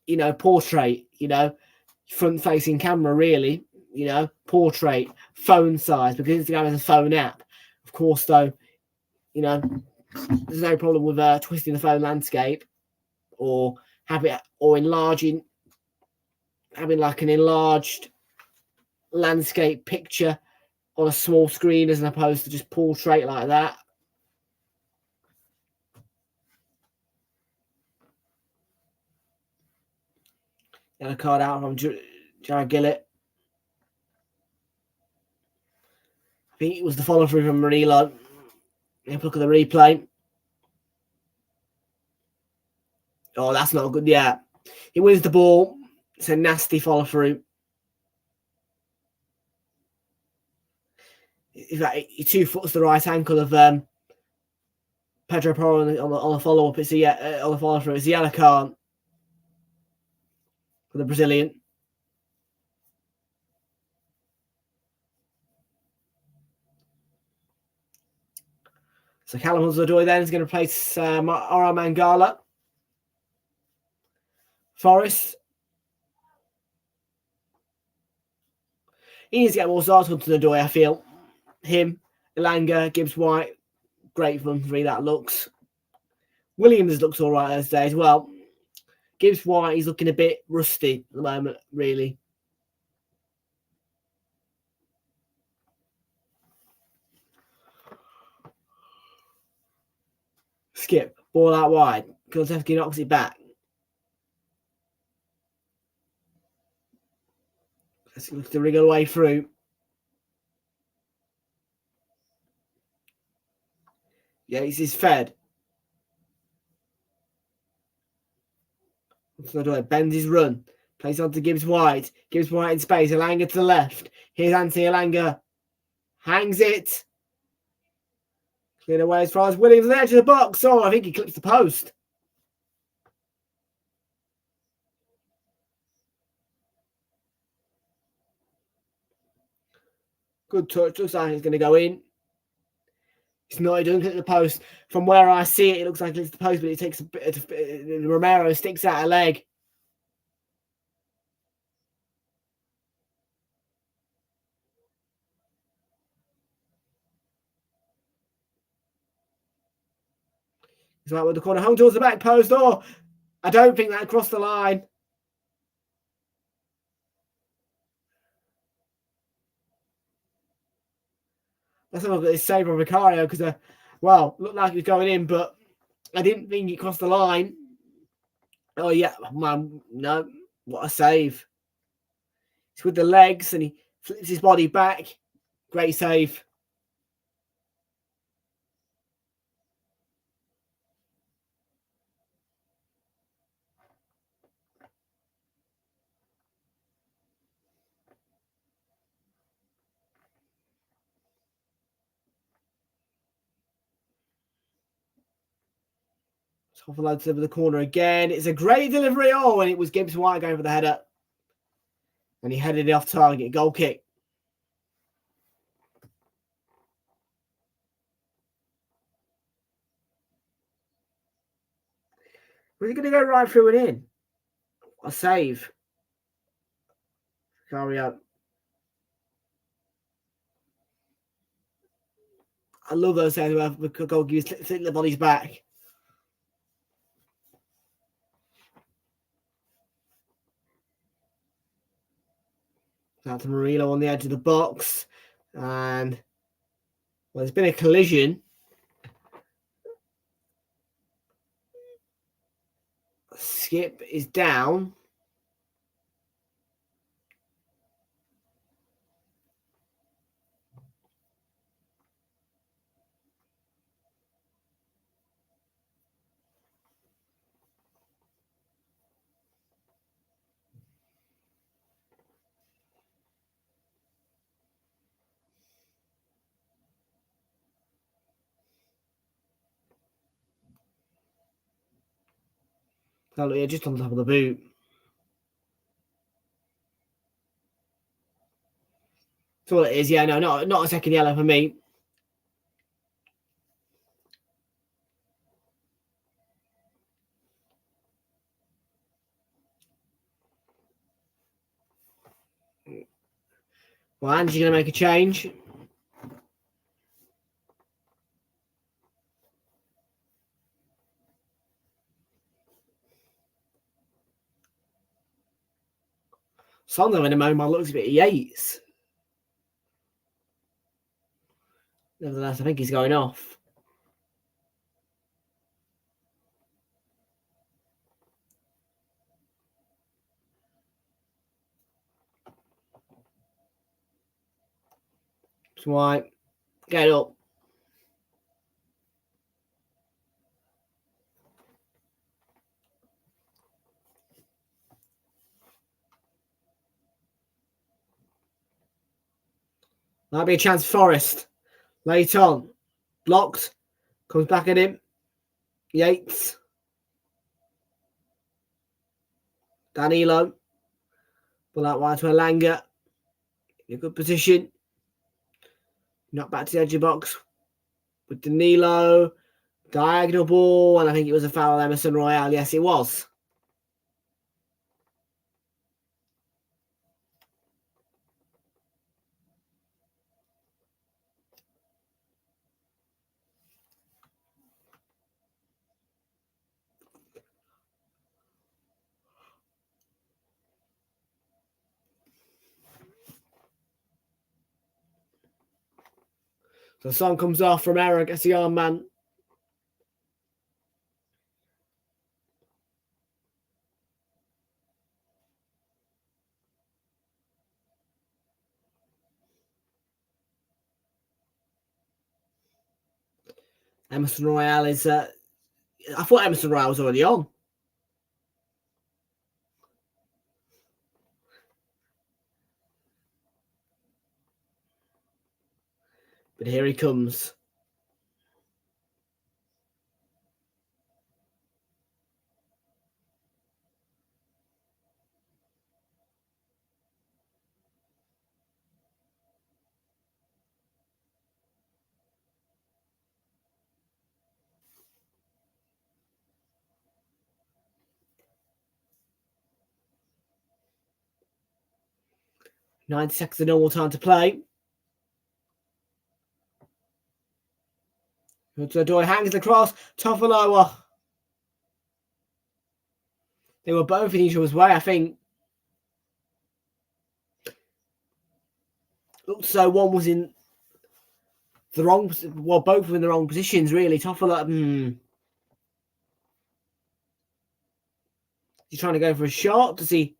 you know, portrait, you know, front-facing camera, really. You know, portrait, phone size, because Instagram has a phone app. Of course, though, you know, there's no problem with twisting the phone landscape or enlarging, having like an enlarged landscape picture on a small screen as opposed to just portrait like that. And a card out from Jared Gillett. I think it was the follow through from Realltom. Have a look at the replay. Oh, that's not good. Yeah, he wins the ball. It's a nasty follow through. In fact, he 2 foots the right ankle of Pedro Porro on the follow up. It's on the follow through. It's a yellow card for the Brazilian. So Callum Hudson-Odoi then is going to replace Ora Mangala. Forest. He needs to get more starts onto the door, I feel. Him, Elanga, Gibbs White, great front three that looks. Williams looks all right those days. Well, Gibbs White, he's looking a bit rusty at the moment, really. Skip, ball out wide. Kulusevski knocks it back. Let's look to wriggle away through. Yeah, he's fed. Bends his run. Plays on to Gibbs White. Gibbs White in space. Elanga to the left. Here's Anthony Elanga. Hangs it. Cleared away as far as Williams on the edge of the box. Oh, I think he clips the post. Good touch. Looks like he's going to go in. It's not. He doesn't clip the post. From where I see it, it looks like it's the post, but it takes a bit of, Romero sticks out a leg. He's right with the corner, hung towards the back post. Oh, I don't think that crossed the line. Let's have a look at this save from Vicario because, well, looked like he was going in, but I didn't think it crossed the line. Oh, yeah, man, no, what a save. It's with the legs and he flips his body back. Great save. Hoffenheim to the corner again. It's a great delivery. Oh, and it was Gibbs White going for the header. And he headed it off target. Goal kick. Was he going to go right through and in? What a save. Vicario. I love those saves where the goalkeeper's sitting the bodies back. Out to Murillo on the edge of the box. And, well, there's been a collision. Skip is down. So, yeah, just on top of the boot. That's all it is. Yeah, no, not a second yellow for me. Well, Angie going to make a change. Sonno in a moment looks a bit Yates. Nevertheless, I think he's going off. Swipe. Get up. Might be a chance for Forest. Late on. Blocked. Comes back at him. Yates. Danilo. Pull out wide to Elanga. In a good position. Not back to the edge of the box. With Danilo. Diagonal ball. And I think it was a foul on Emerson Royale. Yes, it was. So Son comes off from error, gets the arm man. Emerson Royale is... I thought Emerson Royale was already on. But here he comes. Nine seconds of normal time to play. Hudson-Odoi hangs the cross. Toffoloa. They were both in each other's way, I think. Looked so one was in the wrong... Well, both were in the wrong positions, really. Toffoloa... He's trying to go for a shot. Does he...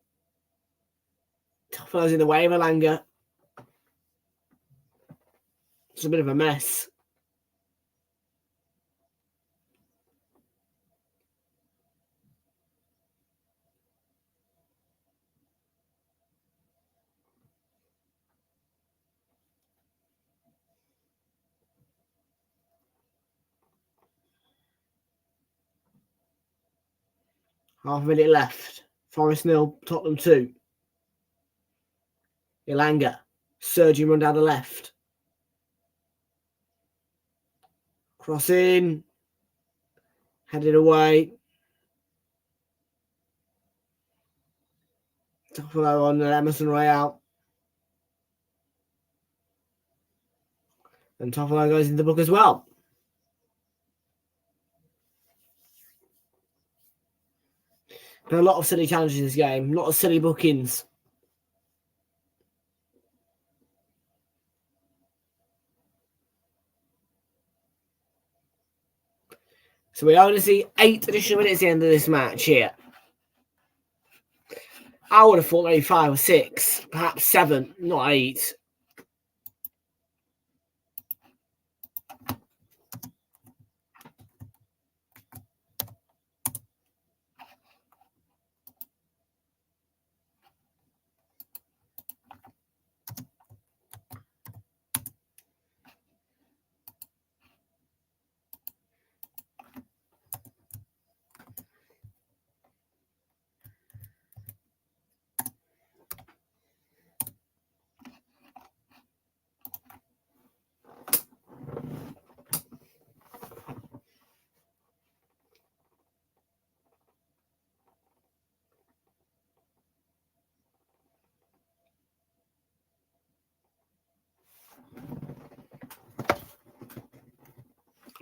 Toffoloa's in the way of Elanga. It's a bit of a mess. Half a minute left. Forest 0, Tottenham 2. Elanga. Surging run down the left. Cross in. Headed away. Toffolo on Emerson Royale. And Toffolo goes into the book as well. Been a lot of silly challenges in this game. A lot of silly bookings. So we only see 8 additional minutes at the end of this match here. I would have thought maybe 5 or 6. Perhaps 7, not 8.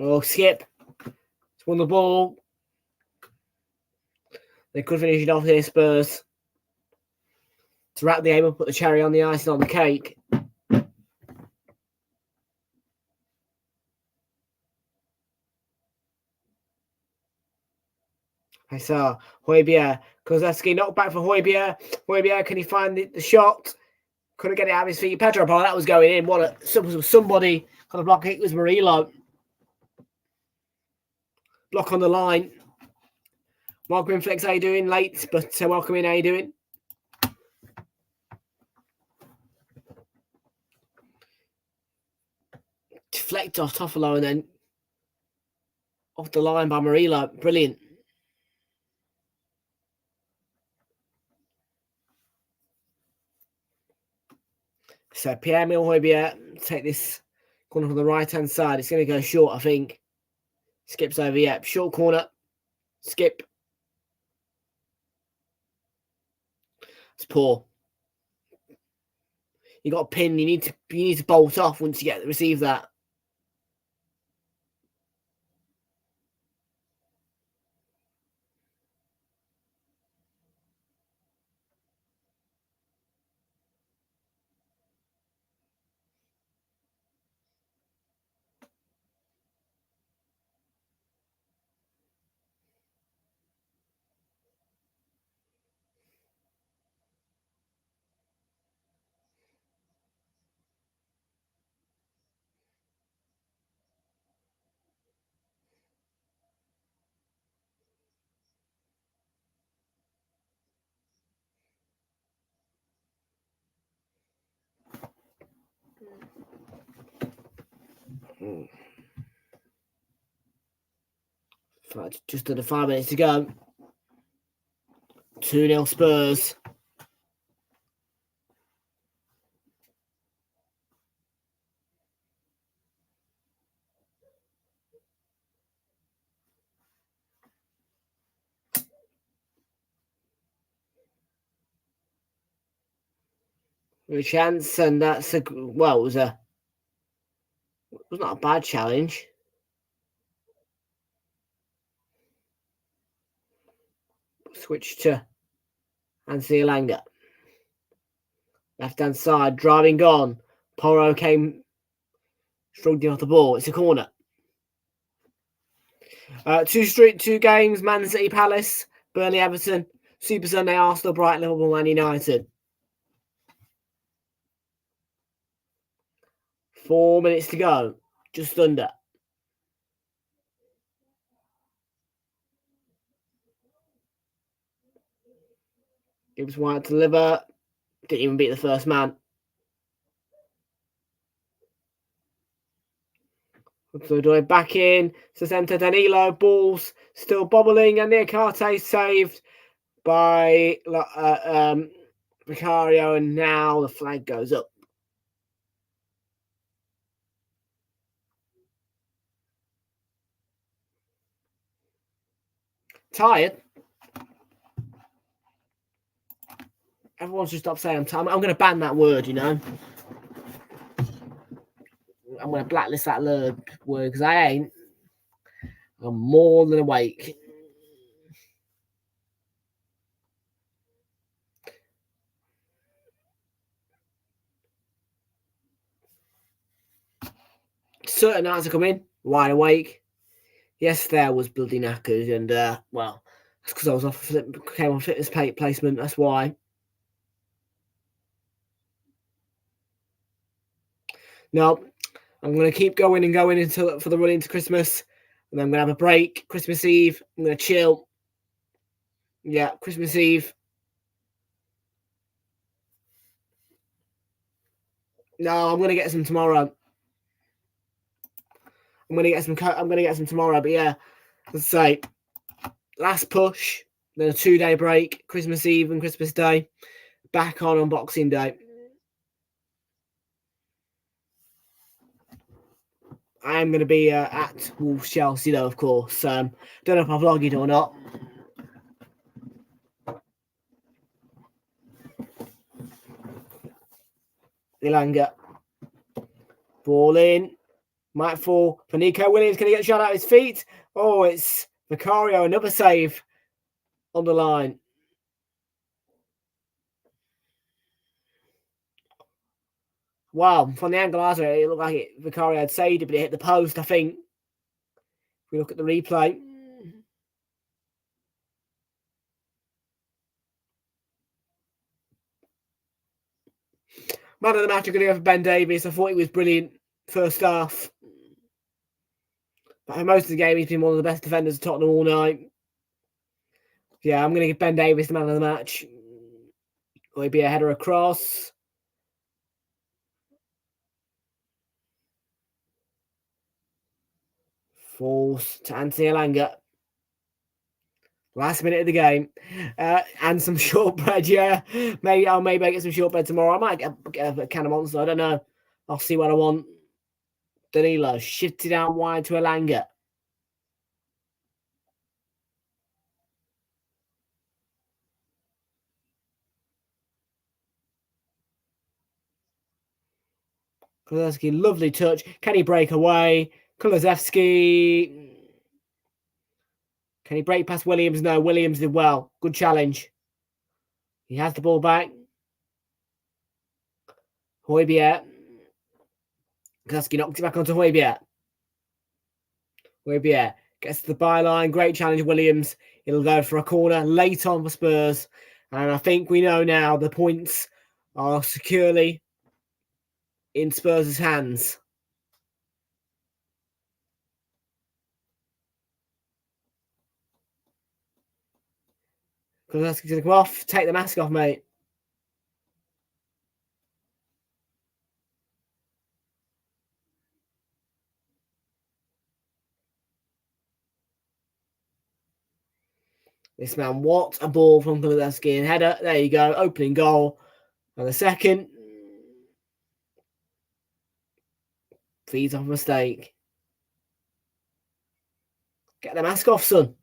Oh, Skip. It's won the ball. They could finish it off here, Spurs. To wrap the game up, put the cherry on the icing on the cake. I saw Højbjerg. Kozlowski knocked back for Højbjerg. Højbjerg, can he find the shot? Couldn't get it out of his feet. Pedro, that was going in. Somebody got a block. It was Murillo. Block on the line. Mark Grimflex, how you doing? Late, but welcome in. How you doing? Deflect off Toffolo and then off the line by Murillo. Brilliant. So Pierre-Emile Højbjerg take this corner from the right-hand side. It's going to go short, I think. Skips over, yeah. Short corner. Skip. It's poor. You got a pin. You need to bolt off once you receive that. Just under 5 minutes to go. 2-0 Spurs. A chance, and that's it was not a bad challenge. Switch to Anthony Elanga. Left hand side, driving gone. Porro came struggling off the ball. It's a corner. 2 games: Man City, Palace, Burnley, Everton, Super Sunday, Arsenal, Brighton, Liverpool, and United. 4 minutes to go. Just under. Gibbs White to deliver. Didn't even beat the first man. So back in. Sasenta Danilo. Balls still bobbling. And Niakate saved by Vicario. And now the flag goes up. Tired? Everyone should stop saying I'm tired. I'm going to ban that word, you know. I'm going to blacklist that word because I ain't. I'm more than awake. Certain nights I come in, wide awake. Yesterday I was bloody knackered and, well, that's because I was came on fitness placement, that's why. No, I'm going to keep going until for the run into Christmas. And then I'm going to have a break. Christmas Eve, I'm going to chill. Yeah, Christmas Eve. No, I'm going to get some tomorrow. I'm going to get some tomorrow. But yeah, let's say last push, then a 2-day break, Christmas Eve and Christmas Day. Back on Boxing Day. I am going to be at Wolves Chelsea, though, of course. Don't know if I've vlogged it or not. Elanga. Ball in. Might fall for Nico Williams. Can he get shot out his feet? Oh, it's Vicario. Another save on the line. Wow, from the angle I saw it looked like Vicario had saved it, but it hit the post, I think. If we look at the replay. Man of the match, I'm going to go for Ben Davies. I thought he was brilliant first half. But for most of the game, he's been one of the best defenders of Tottenham all night. Yeah, I'm going to give Ben Davies the man of the match. Will he be a header across? Falls to Anthony Elanga. Last minute of the game. And some shortbread, yeah. Maybe I get some shortbread tomorrow. I might get a can of Monster. I don't know. I'll see what I want. Danilo shifted out wide to Elanga. Kulusevski, lovely touch. Can he break away? Kulusevski. Can he break past Williams? No, Williams did well. Good challenge. He has the ball back. Højbjerg. Kulusevski knocks it back onto Højbjerg. Højbjerg gets to the byline. Great challenge, Williams. It'll go for a corner late on for Spurs. And I think we know now the points are securely in Spurs' hands. Kulusevski's going to come off. Take the mask off, mate. This man, what a ball from Kulusevski. And header, there you go. Opening goal. And the second. Feeds off a mistake. Get the mask off, son.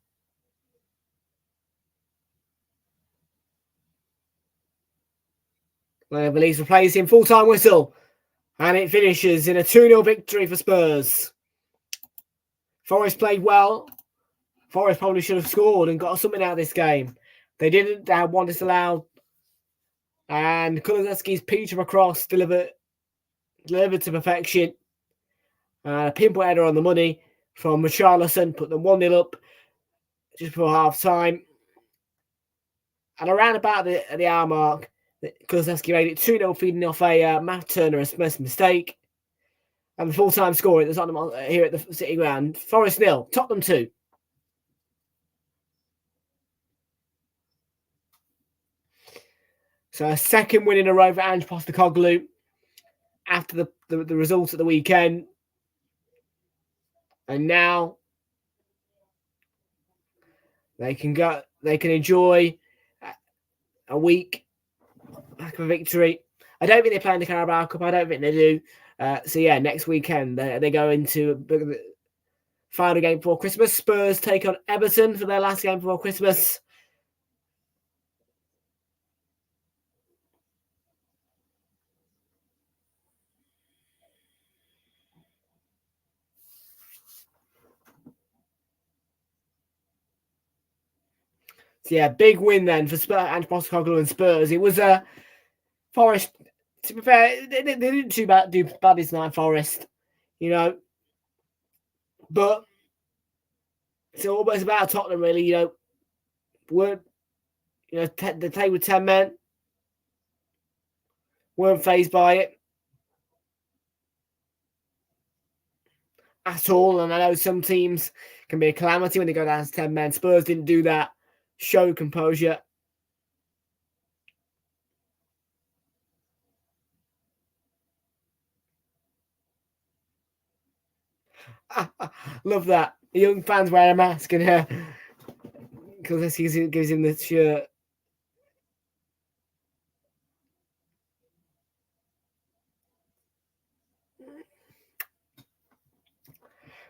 Leeds replacing full-time whistle. And it finishes in a 2-0 victory for Spurs. Forest played well. Forest probably should have scored and got something out of this game. They didn't. They had one disallowed. And Kulusevski's Peter across delivered to perfection. A pinpoint header on the money from Richarlison. Put them 1-0 up just before half-time. And around about the hour mark, Kulusevski made it 2-0, feeding off a Matt Turner mistake. And the full-time score at the Tottenham here at the City Ground. Forest 0, Tottenham 2. So a second win in a row for Ange Postecoglou after the result at the weekend. And now they can enjoy a week back of a victory. I don't think they play in the Carabao Cup. I don't think they do. So yeah, next weekend they go into the final game before Christmas. Spurs take on Everton for their last game before Christmas. So yeah, big win then for Spurs and Postecoglou and Spurs. It was a Forest. To be fair, they didn't do bad this night, Forest, you know. But it's almost about Tottenham, really. You know, they played with 10 men, weren't fazed by it at all. And I know some teams can be a calamity when they go down to 10 men. Spurs didn't do that. Show composure. Love that. The young fans wear a mask and because he gives him the shirt.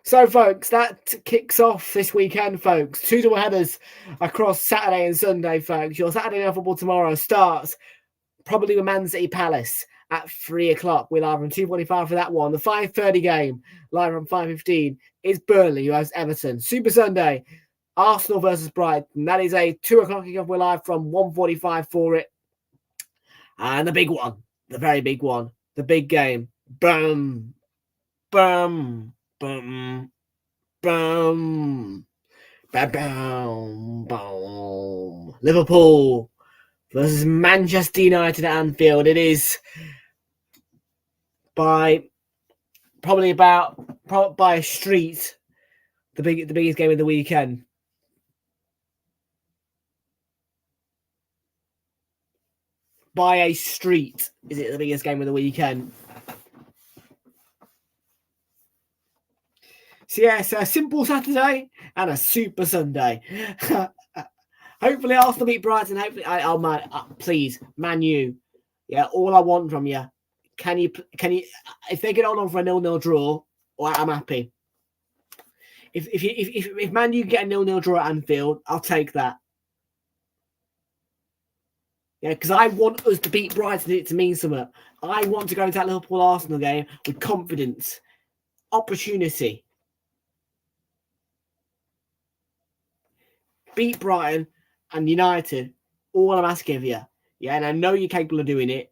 So, folks, that kicks off this weekend, folks. 2 double headers across Saturday and Sunday, folks. Your Saturday Night Football tomorrow starts probably with Man City Palace at 3 o'clock. We're live from 2:45 for that one. The 5:30 game, live from 5:15, is Burnley, who has Everton. Super Sunday, Arsenal versus Brighton. That is a 2 o'clock kickoff. We're live from 1:45 for it. And the big one, the very big one, the big game. Boom, boom, boom, boom, boom, boom, boom. Liverpool versus Manchester United at Anfield. It is by a street the biggest game of the weekend. By a street, is it the biggest game of the weekend? So yeah, it's a simple Saturday and a super Sunday. Hopefully Arsenal beat Brighton. Hopefully, please, Man U. Yeah, all I want from you. Can you? If they get on for a 0-0 draw, I'm happy. If Man U get a 0-0 draw at Anfield, I'll take that. Yeah, because I want us to beat Brighton. It to mean something. I want to go into that Liverpool Arsenal game with confidence, opportunity. Beat Brighton and United, all I'm asking of you. Yeah, and I know you're capable of doing it.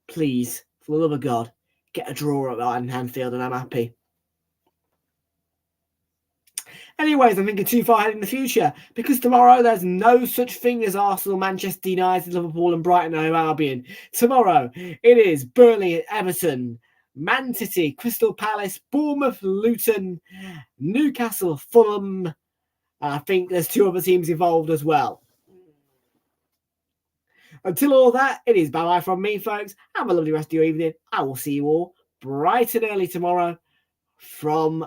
Please, for the love of God, get a draw at Anfield and I'm happy. Anyways, I'm thinking too far ahead in the future because tomorrow there's no such thing as Arsenal, Manchester United, Liverpool and Brighton and Albion. Tomorrow it is Burnley, Everton, Man City, Crystal Palace, Bournemouth, Luton, Newcastle, Fulham. I think there's 2 other teams involved as well. Until all that, it is bye-bye from me, folks. Have a lovely rest of your evening. I will see you all bright and early tomorrow from,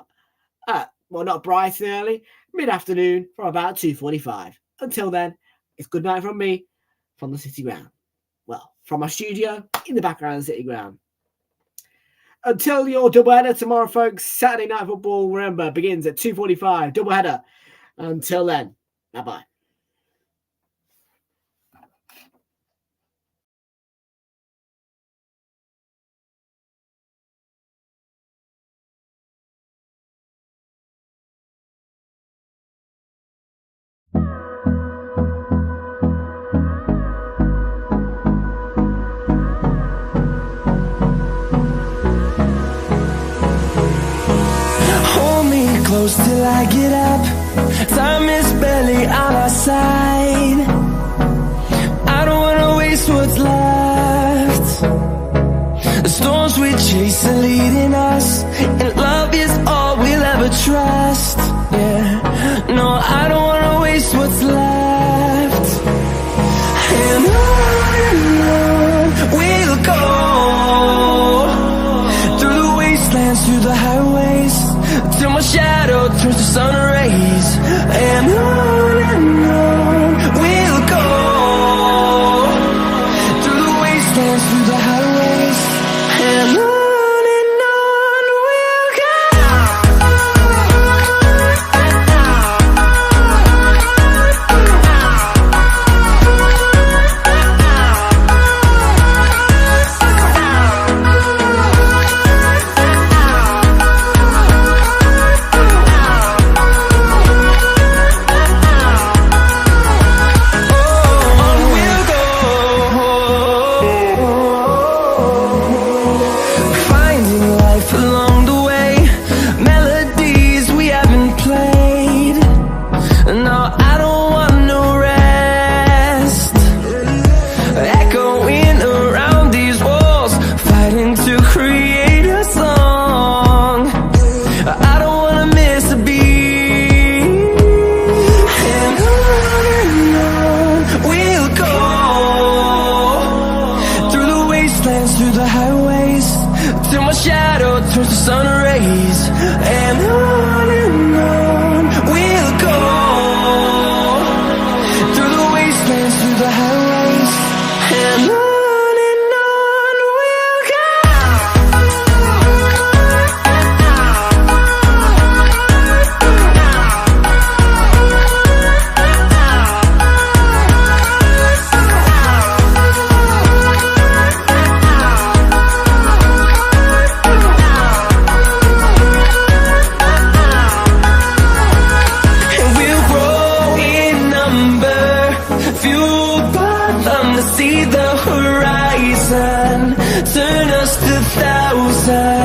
not bright and early, mid-afternoon from about 2:45. Until then, it's good night from me from the City Ground. Well, from my studio in the background of the City Ground. Until your doubleheader tomorrow, folks, Saturday Night Football, remember, begins at 2:45, doubleheader. Until then, bye-bye. Hold me close till I get up. Time is barely on our side. I don't wanna waste what's left. The storms we chase are leading us, and love is all we'll ever trust. Yeah, no, I don't wanna waste what's left. And on we'll go, through the wastelands, through the highways, till my shadow turns to sun rays. And on we'll go, through the wastelands, through the highways, and on we'll go. Turns to sun rays, and on we'll go, through the wastelands, through the highways, and on we'll go. thousand, turn us to thousands.